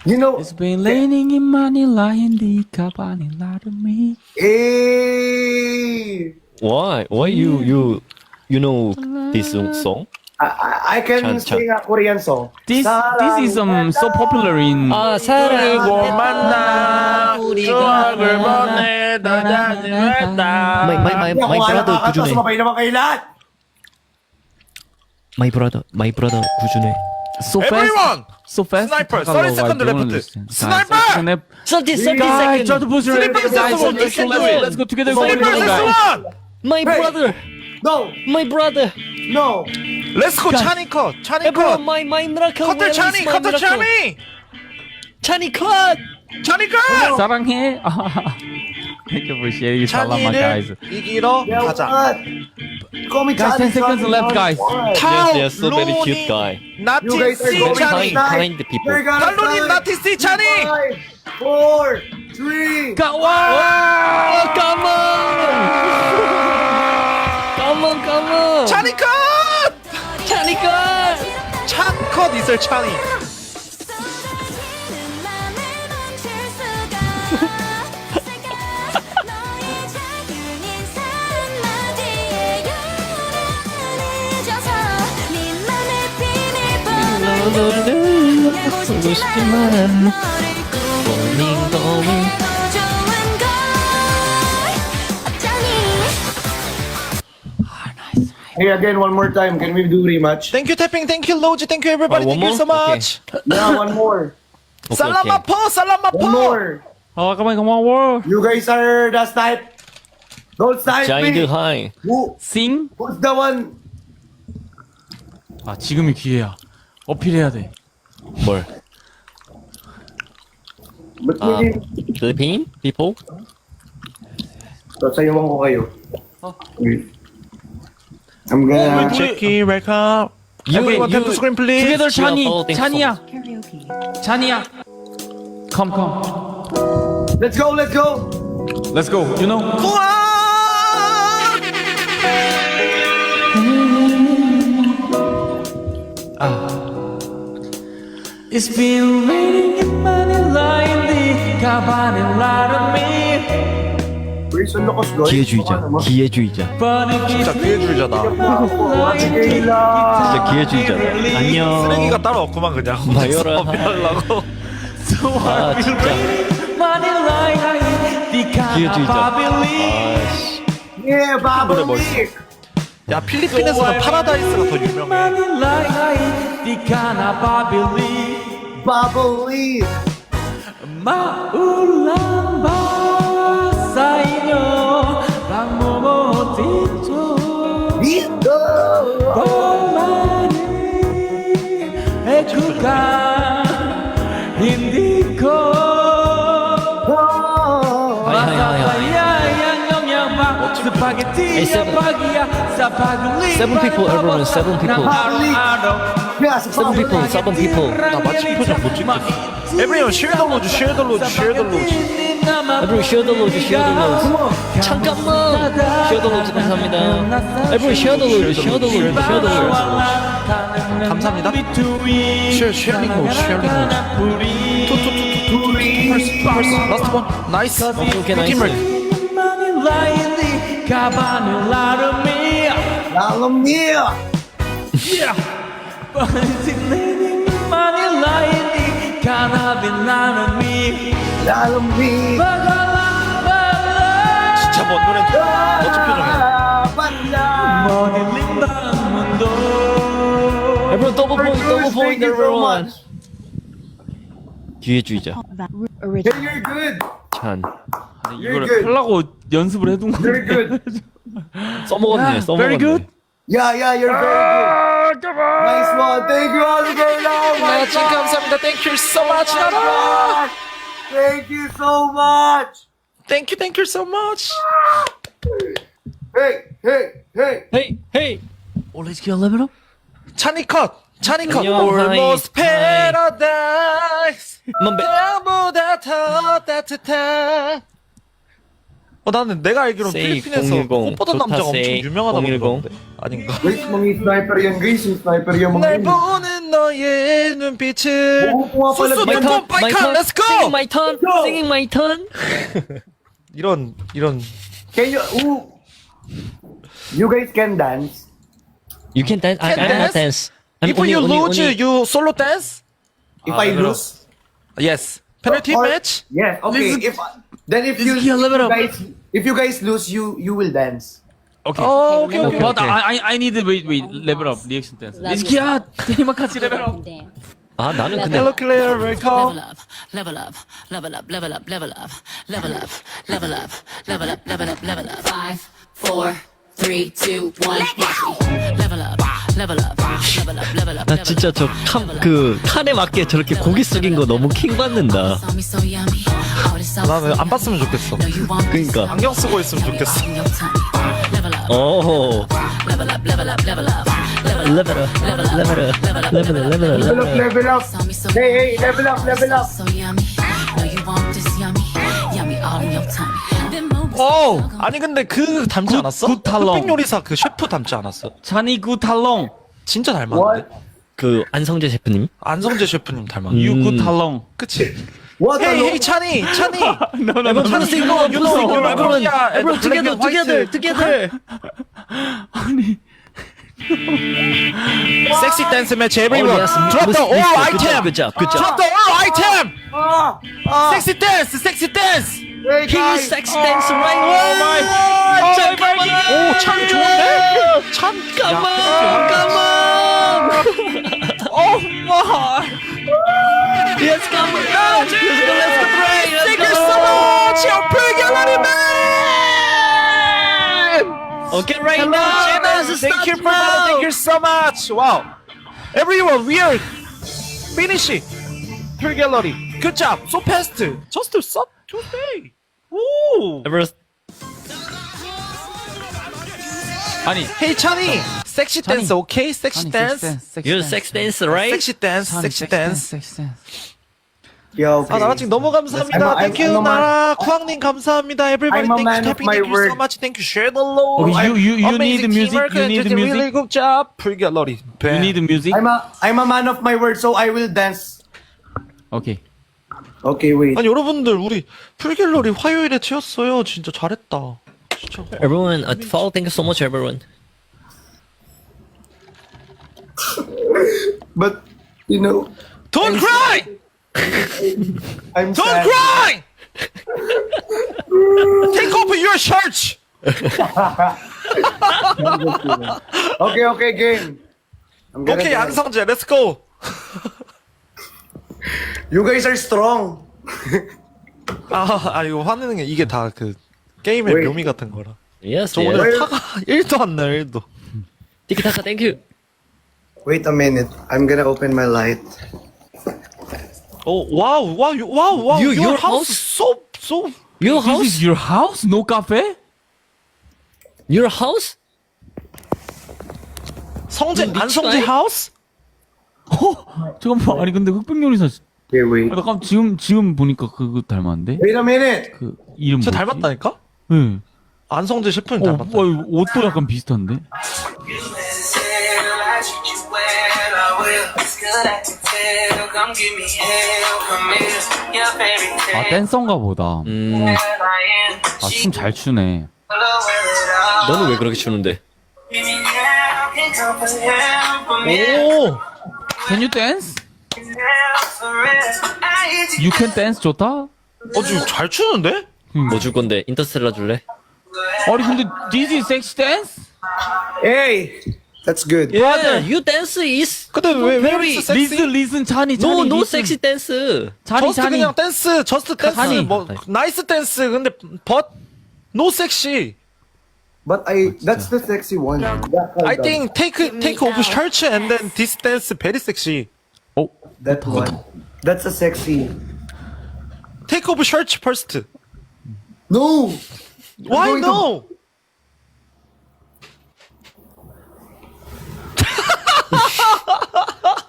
You know, It's been raining in Manila, hindi ka ba nilalamig? eh, Why? Why you know this song? I can Chan. sing a Korean song. This is so popular in 그리고 만나 추억을 보내 다다다. My brother 구준해. Sumabay naman kayo lahat. My brother 구준해. so fast. Everyone! So fast. Sniper, Tagalog, 30 second I don't left. understand. Sniper! Snap. 30 Guys, try to push it. Sniper, Guys, sniper, let's go together. Sniper, guys. My brother. No, My brother. no. Let's go 찬이 컷. 찬이 Everyone, 컷. my miracle. 컷들 찬이. 컷들 찬이. 찬이 컷. 찬이 컷. 사랑해. Thank you for sharing. Salama, guys. 찬이를 이기러 Yeah, 가자. what? Call me Guys, 10 seconds left, guys. 타오, Yes, so very 로니, cute guy. 나티 You guys are 씨 going 찬이. to Kind people. You're gonna 갈로닌 die. 나티 씨 찬이. 5, 4, 3. Kawa! Oh, come on. Come on. 찬이 컷. 찬이 컷. 찬컷 있을 찬이. 보고 싶지만 고민 고민. Hey, again, one more time. Can we do rematch? 땡큐 태핑, 땡큐 로지, 땡큐 everybody, one 땡큐 more? so much. Yeah, one more. 살라마포, One 살라마포. more. Oh, come on, war. You guys are the snipe. Don't snipe 자이드 me. 하이. Sing? Who's the one? 아, 지금이 기회야. 어필해야 돼. 뭘? Ba't 아, hindi? Philippine people? So, sayuan ko kayo. Wait. I'm gonna... 제키 웰컴. Everyone turn to screen please. Together, We are 찬이. following 찬이야. 찬이야. Come. Let's go, let's go! Let's go. You know? 우와! It's been raining in Manila, hindi ka ba nilalamig? Where's the locos, guys? 기회주의자. But if 진짜 기회주의자다. 진짜 기회주의자다. 안녕. 쓰레기가 따로 없구만 그냥. 마요라. 하려고. 아 진짜. Manila, hindi ka 기회주의자. na babili. 아씨. Yeah, 노래 Baba 멋있어. Lee! 야 필리핀에서는 파라다이스가 더 유명해. Manila, hindi ka na babili. Baba Lee! Maulan ba sa inyo pagmumutito? Dito! Echo ka, hindi ko masasayang yamyama spaghetti pagiya sa paguli. 7 people, everyone, 7 people. Yes, 7 people, 7 people. 나 마침 표정 못 찍겠어. Everyone share the load, share the load, share the load. Everyone share the load, share the load. 잠깐만. share the load 감사합니다. Everyone share the load, share the load, share the load. 감사합니다. Sharing load, sharing load. Last one. Nice. Okay, nice. 팀을. Lalamia! Lalamia! 진짜 먼 노래. 멋진 표정이야. Everyone double point, double point, Thank you so everyone. much. 기회주의자. Hey, you're good! 찬. 아니, You're 이거를 good. 하려고 연습을 해둔 You're 건데. good! 써먹었네, 써먹었네. Very good. Yeah, you're very good! Nice one! Thank you, Oliver! 네, 지금 감사합니다. Thank you so much. 나라. Thank you so much! Thank you so much. Hey! Hey, hey. Let's get a level up. 찬이 컷. 찬이 컷. 안녕, Almost 하이. paradise. 넌 배- 나보다 더 따뜻한. 나는 내가 알기로 Say 필리핀에서 010, 꽃 보던 남자가 좋다, 엄청 say 유명하다고 010. 들었는데 아닌가? Guys, mga sniper yan guys. Yung sniper yan mga 날 yun. 보는 너의 눈빛을 Oo, pala 수수 yan. 뚜껑 빨간 Let's Singing go! my turn. Singing my turn. 이런 Can you, you guys can dance? You can dance. I cannot dance. I'm If you lose, you solo dance? If I lose? Yes. Penalty Or- match? Yes, okay. If you guys lose, you will dance. Okay. 오케이 오케이. But I need to wait level up reaction dance. 리스키야 테이마까지 레벨 업. 아 나는 근데 Hello Claire, welcome. Level up, level up, level up, level up, level up, level up, level up, level up, level up. 5, 4, 3, 2, 1. Level up, level up, level up, level up. 나 진짜 저 칸에 맞게 저렇게 고기 숙인 거 너무 킹 받는다. 나는 안 봤으면 좋겠어. 그러니까. 안경 쓰고 있으면 좋겠어. 오. Level up, level up, level up. 레벨업, 레벨업. Level up. Hey, level up, level up. So yummy. Know you want this yummy, yummy all in your tummy. Then move 오, 아니 근데 그 닮지 굿, 않았어? 굿 탈롱. 흑백 요리사 그 셰프 닮지 않았어? 찬이 굿탈롱. 진짜 닮았는데? 그 안성재 셰프님. 안성재 셰프님 닮았는데? You 굿탈롱. 그치? What Hey, alone? hey, 찬이! Everyone trying to sing along. You know, Everyone, yeah, and everyone black together, and white. together. 섹시 댄스 매치 everyone. Oh, yes. Drop the all Good item. job, good job. Drop the all item. 섹시 댄스, 섹시 댄스. Hey, He guys. is sex dance right Oh my. 잠깐만. 오, 찬 좋은데? 찬. Come on. Oh my. Yes, come on. Let's go, Ray. Thank you so much, your 불결하리 man. Okay, right now. Thank you, brother. Thank you so much. Wow. Everyone, we are finishing. Tour gallery. Good job. So fast. Just today. Woo. Everyone. 아니 Hey, Chani. Sexy 찬이. dance, okay? Sexy dance. You're a sex dancer, right? Sexy dance. Sexy dance. Yeah, okay. 아, 나라찡 너무 감사합니다. I'm a- Thank you, I'm a man- 나라. 쿠앙님 감사합니다. Everybody, I'm a thank man you, of tapping. my Thank you so word. much. Thank you, share the load. Okay, you need the music, Teamwork, you need the did a music. Really good job. Tour gallery. You need the music. I'm a man of my word, so I will dance. Okay. Okay, wait. 아니 여러분들 우리 풀갤러리 화요일에 채웠어요. 진짜 잘했다. 진짜. Everyone, follow. Thank you so much, everyone. But, you know, Don't cry. I'm Don't sad. cry. Take off your shirt. Okay, game. I'm gonna 오케이 dance. 안성재, let's go. You guys are strong. 아 이거 화내는 게 이게 다 그 게임의 Wait. 묘미 같은 거라. Yes, 저 yes. 오늘 화가 1도 안 나요, 1도. 티키타카, thank you. Wait a minute. I'm gonna open my light. 오 와우. You- your your house house? so Your This house? is your house? No cafe? Your house? 성재 미치다, 안성재 이? house? 잠깐만 아니 근데 흑백 요리사 Okay, wait. 잠깐 지금 보니까 그거 닮았는데? Wait a minute. 그 이름 저 뭐지? 닮았다니까? 네. 안성재 셰프님 어, 닮았다. 이거 옷도 약간 비슷한데? 아 댄서인가 보다. 아 춤 잘 추네. 너는 왜 그렇게 추는데? 오. Can you dance? You can dance 좋다? 지금 잘 추는데? 뭐 줄 건데? 인터스텔라 줄래? 아니 근데 this is sexy dance? Hey, that's good. Yeah, you dance is 근데 왜 very 리슨 찬이 no 리슨. sexy dance. 찬이 저스트 그냥 댄스, 저스트 댄스, 찬이. 뭐 나이스 댄스. 근데 but no sexy. But that's the sexy one. I think take off shirt and then this dance very sexy. 어? that one. That's a sexy. Take off shirt first. No. Why going to- no?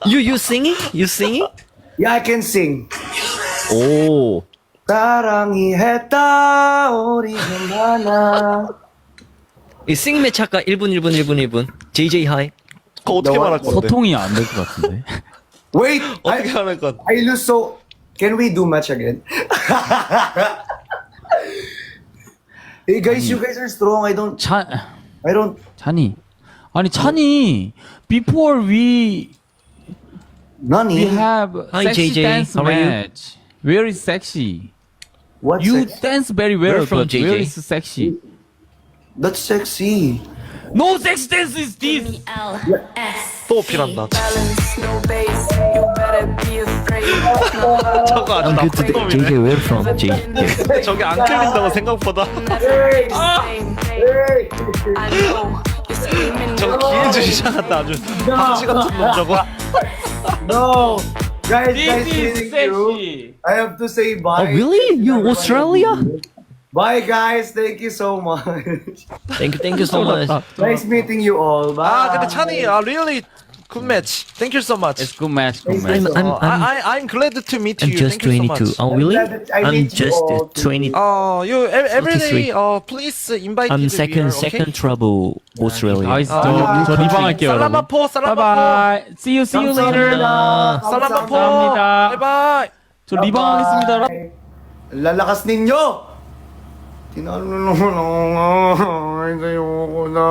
You singing? You singing? Yeah, I can sing. 오. 사랑이 했다 우리 그만아. 이 싱매치 아까 1분 1분 1분 1분 JJ 하이 그거 어떻게 말할 건데? 소통이 안 될 것 같은데. Wait, 어떻게 말할 건? I lose so. Can we do match again? Hey guys, you guys are strong. I don't. 찬이. 아니 찬이. Before we Nani? have Hi, sexy JJ. dance How are you? match. Where is sexy? What? You sex? dance very well, Where from, but where JJ? is sexy? That's sexy. No sex dance is this. 또 어필한다. 저거 아주 I'm good 나쁜 today. 놈이네. JJ where from? JJ 저게 안 끌린다고 생각보다. 저거 기회주의자 같다 아주. 방치 같은 놈 저거. No, guys, This meeting is you. sexy. I have to say Oh bye. really? You Australia? Bye, guys. Thank you so much. Thank you so much. Nice meeting you all. Bye. 아 근데 찬이 really good match. Thank you so much. It's good match. Good match. I'm glad to meet I'm you. just Thank you so 22. much. Oh really? glad that I I'm meet you just all. 20. You every day 43. please invite I'm me. second trouble Australia. Guys, 저 리방 할게요, 여러분. 살라마포 살라마포. Bye bye. See you later. 살라마포. 감사합니다. 바이바이. 저 리방 하겠습니다. Lalakas ninyo! Tinalo na naman ako nga. Ay, ayoko na.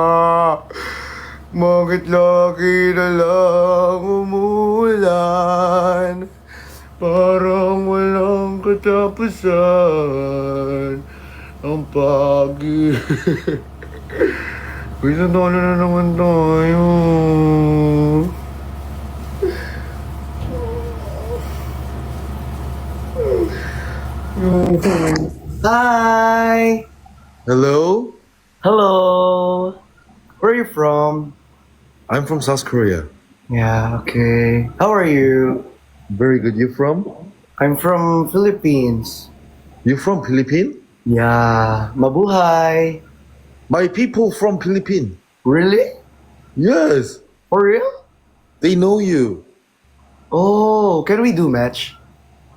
Bakit lagi na lang umulan? Parang walang katapusan. Ang pagi. Pinatalo na naman tayo. Hi! Hello, Hello! Where are you from? I'm from South Korea. Yeah, okay. How are you? Very good. You from? I'm from Philippines. You from Philippines? Yeah, mabuhay. My people from Philippines. Really? Yes, For real? they know you. Oh, can we do match?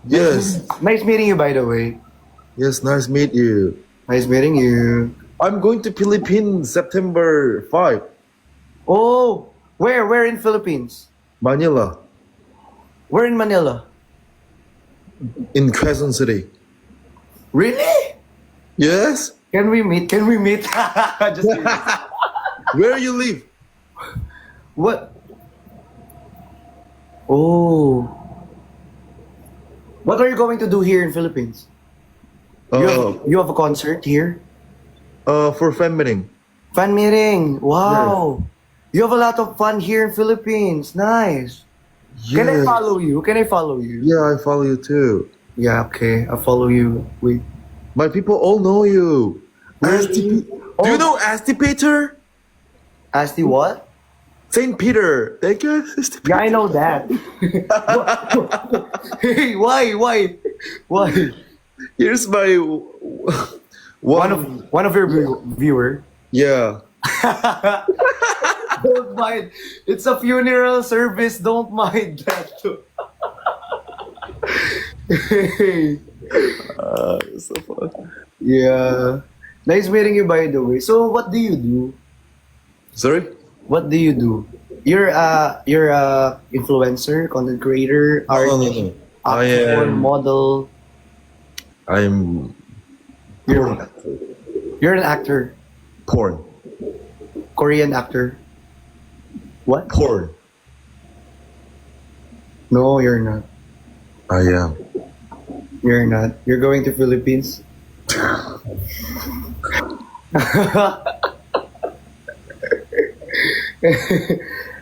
Yes, Nice meeting you, by the way. yes. Nice meet you. Nice meeting you. I'm going to Philippines September 5, Oh, where? Where in Philippines? Manila, Where in Manila? in Quezon City. Really? Yes. Can we meet? Can we meet? Just kidding. Where you live? What? Oh. What are you going to do here in Philippines? You have a concert here? For fan meeting. Fan meeting. Wow. You have a lot of fun here in Philippines. Nice. Can I Yes. follow you? Can I follow you? Yeah, I follow you too. Yeah, okay. I'll follow you. Wait. My people all know you. Really? Do you know Asti Peter? Asti what? Saint Peter. Thank you. Asti Yeah, I Peter. know that. Hey, why? Why? Here's my One of your viewer. Yeah. Don't mind. It's a funeral service. Don't mind that. Hey. So fun. Yeah. Nice meeting you, by the way. So, what do you do? Sorry? What do you do? You're a influencer, content creator, No, no, artist, no. I actor, am- model. I'm You're an actor, porn. Korean actor. What? Porn. No, you're not. I am. You're not. You're going to Philippines.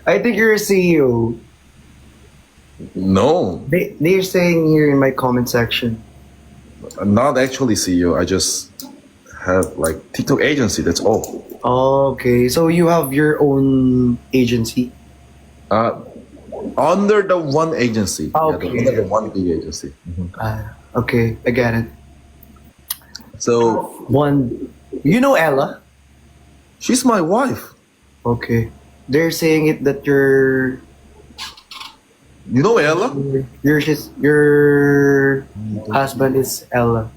I think you're a CEO. No, They're saying here in my comment section. I'm not actually CEO. I just have like TikTok agency. That's all. Okay, so you have your own agency. Under the one agency. Okay. Under the one big agency. Okay, I get it. So One, you know Ella? she's my wife. Okay, they're saying it that you're You know Ella? you're your husband is Ella.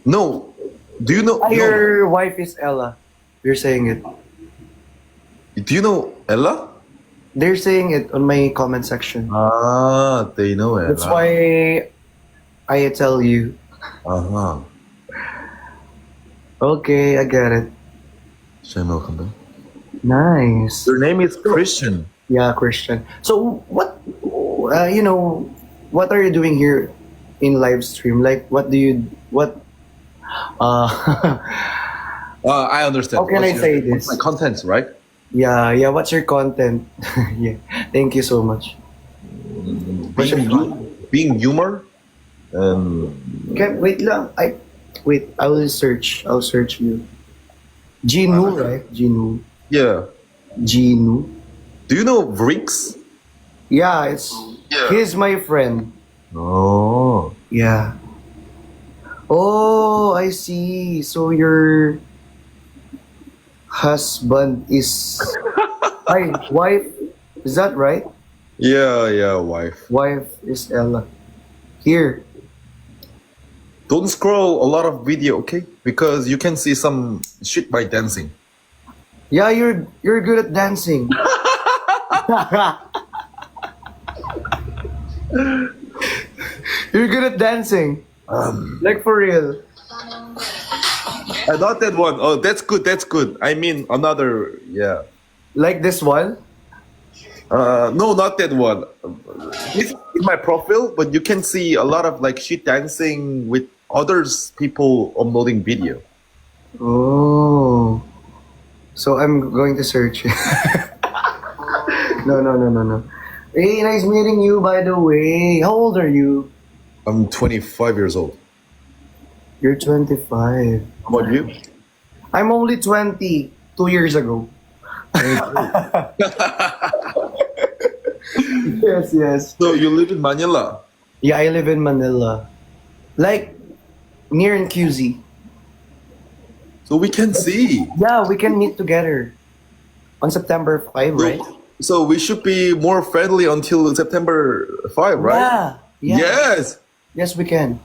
No. Do you know? No. Your wife is Ella. You're saying it. Do you know Ella? They're saying it on my comment section. Ah, they know Ella. That's why I tell you. Uh-huh. Okay, I get it. Channel ka. Nice. Your name is Christian. Yeah, Christian. So what, what are you doing here in live stream? Like, I understand. How can I say what's this? my content, right? yeah, what's your content? Yeah, thank you so much. Being humor. Okay, wait lang. I will search. I'll search you. Ginu, right? Ginu. Yeah. Ginu. Do you know Vrix? Yeah, Yeah. he's my friend. Oh. Yeah. Oh, I see. So your husband is my wife. Is that right? Yeah, wife. Wife is Ella. Here. Don't scroll a lot of video, okay? Because you can see some shit by dancing. Yeah, you're good at dancing. You're good at dancing. Like for real. Not that one. Oh, that's good. That's good. I mean, another. Yeah. Like this one. No, not that one. It's in my profile, but you can see a lot of like shit dancing with others people uploading video. Oh. So I'm going to search. No. Hey, nice meeting you, by the way. How old are you? I'm 25 years old. You're 25. How about you? I'm only 20, 2 years ago. Yes. So you live in Manila? Yeah, I live in Manila. Like, near in QZ. So we can see. Yeah, we can meet together. On September 5, right? So we should be more friendly until September 5, right? Yeah. Yes. Yes, we can.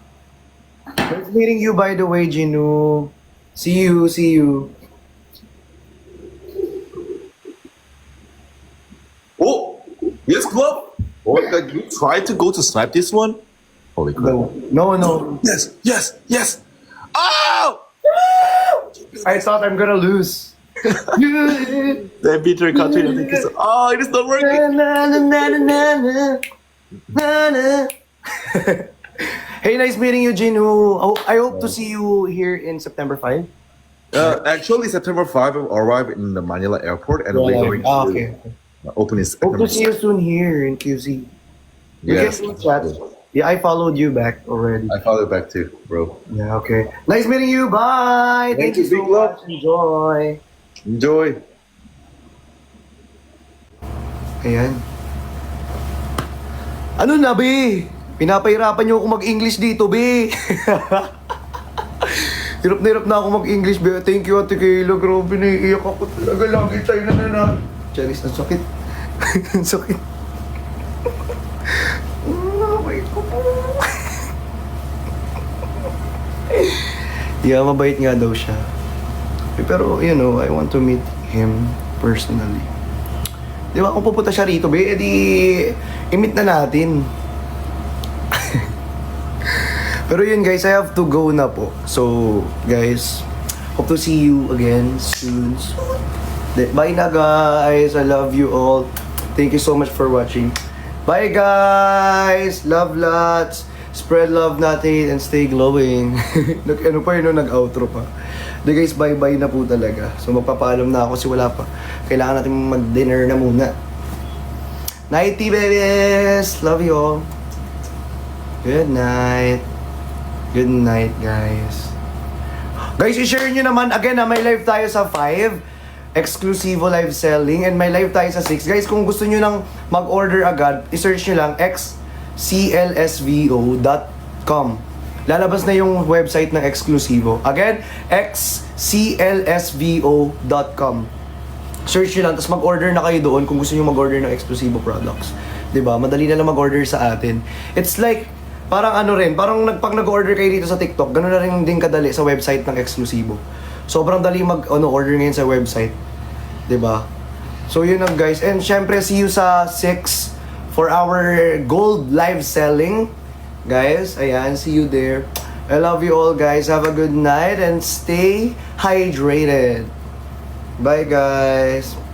Nice meeting you, by the way, Ginu. See you. Oh, yes, club. Oh, like you tried to go to snipe this one? Holy crap. No. Yes. Oh! I thought I'm gonna lose. That bitter country. I think it's, oh, it is not working. Hey, nice meeting you, Ginu. I hope to see you here in September 5. Actually, September 5, I arrive in the Manila airport and we're going to Okay. open in Hope September to see you soon here in QZ. Yes. You can chat. Yeah, I followed you back already. I follow back too, bro. Yeah, okay. Nice meeting you. Bye. Thank you so big love. much. Enjoy. Enjoy. Ayan. Ano na, be? Pinapahirapan niyo ako mag-English dito, be. Hirap na ako mag-English, be. Thank you, Ate Kayla. Grabe, naiiyak ako talaga. Lagi tayo na. Charis, ang sakit. Ang sakit. Wait ko po. Yeah, mabait nga daw siya. Pero, I want to meet him personally. Di ba, kung pupunta siya rito, be, edi, i-meet na natin. Pero yun, guys, I have to go na po. So, guys, hope to see you again soon. Bye na, guys. I love you all. Thank you so much for watching. Bye, guys. Love lots. Spread love natin and stay glowing. Ano pa yun, nag-outro pa. De guys, bye-bye na po talaga. So magpapaalam na ako kasi wala pa. Kailangan natin mag-dinner na muna. Nighty, babies! Love you all. Good night. Good night, guys. Guys, i-share nyo naman. Again, may live tayo sa 5. Exclusive live selling. And may live tayo sa 6. Guys, kung gusto nyo nang mag-order agad, i-search nyo lang xclsvo.com. Lalabas na yung website ng Exclusivo. Again, xclsvo.com. Search nyo lang, tapos mag-order na kayo doon kung gusto nyo mag-order ng Exclusivo products. 'Di ba? Madali na lang mag-order sa atin. It's like parang ano rin, parang pag nag-order kayo dito sa TikTok, gano'n na rin din kadali sa website ng Exclusivo. Sobrang dali order ngayon sa website. 'Di ba? So yun lang guys. And syempre, see you sa 6 for our gold live selling. Guys, ayan, see you there. I love you all guys. Have a good night and stay hydrated. Bye guys.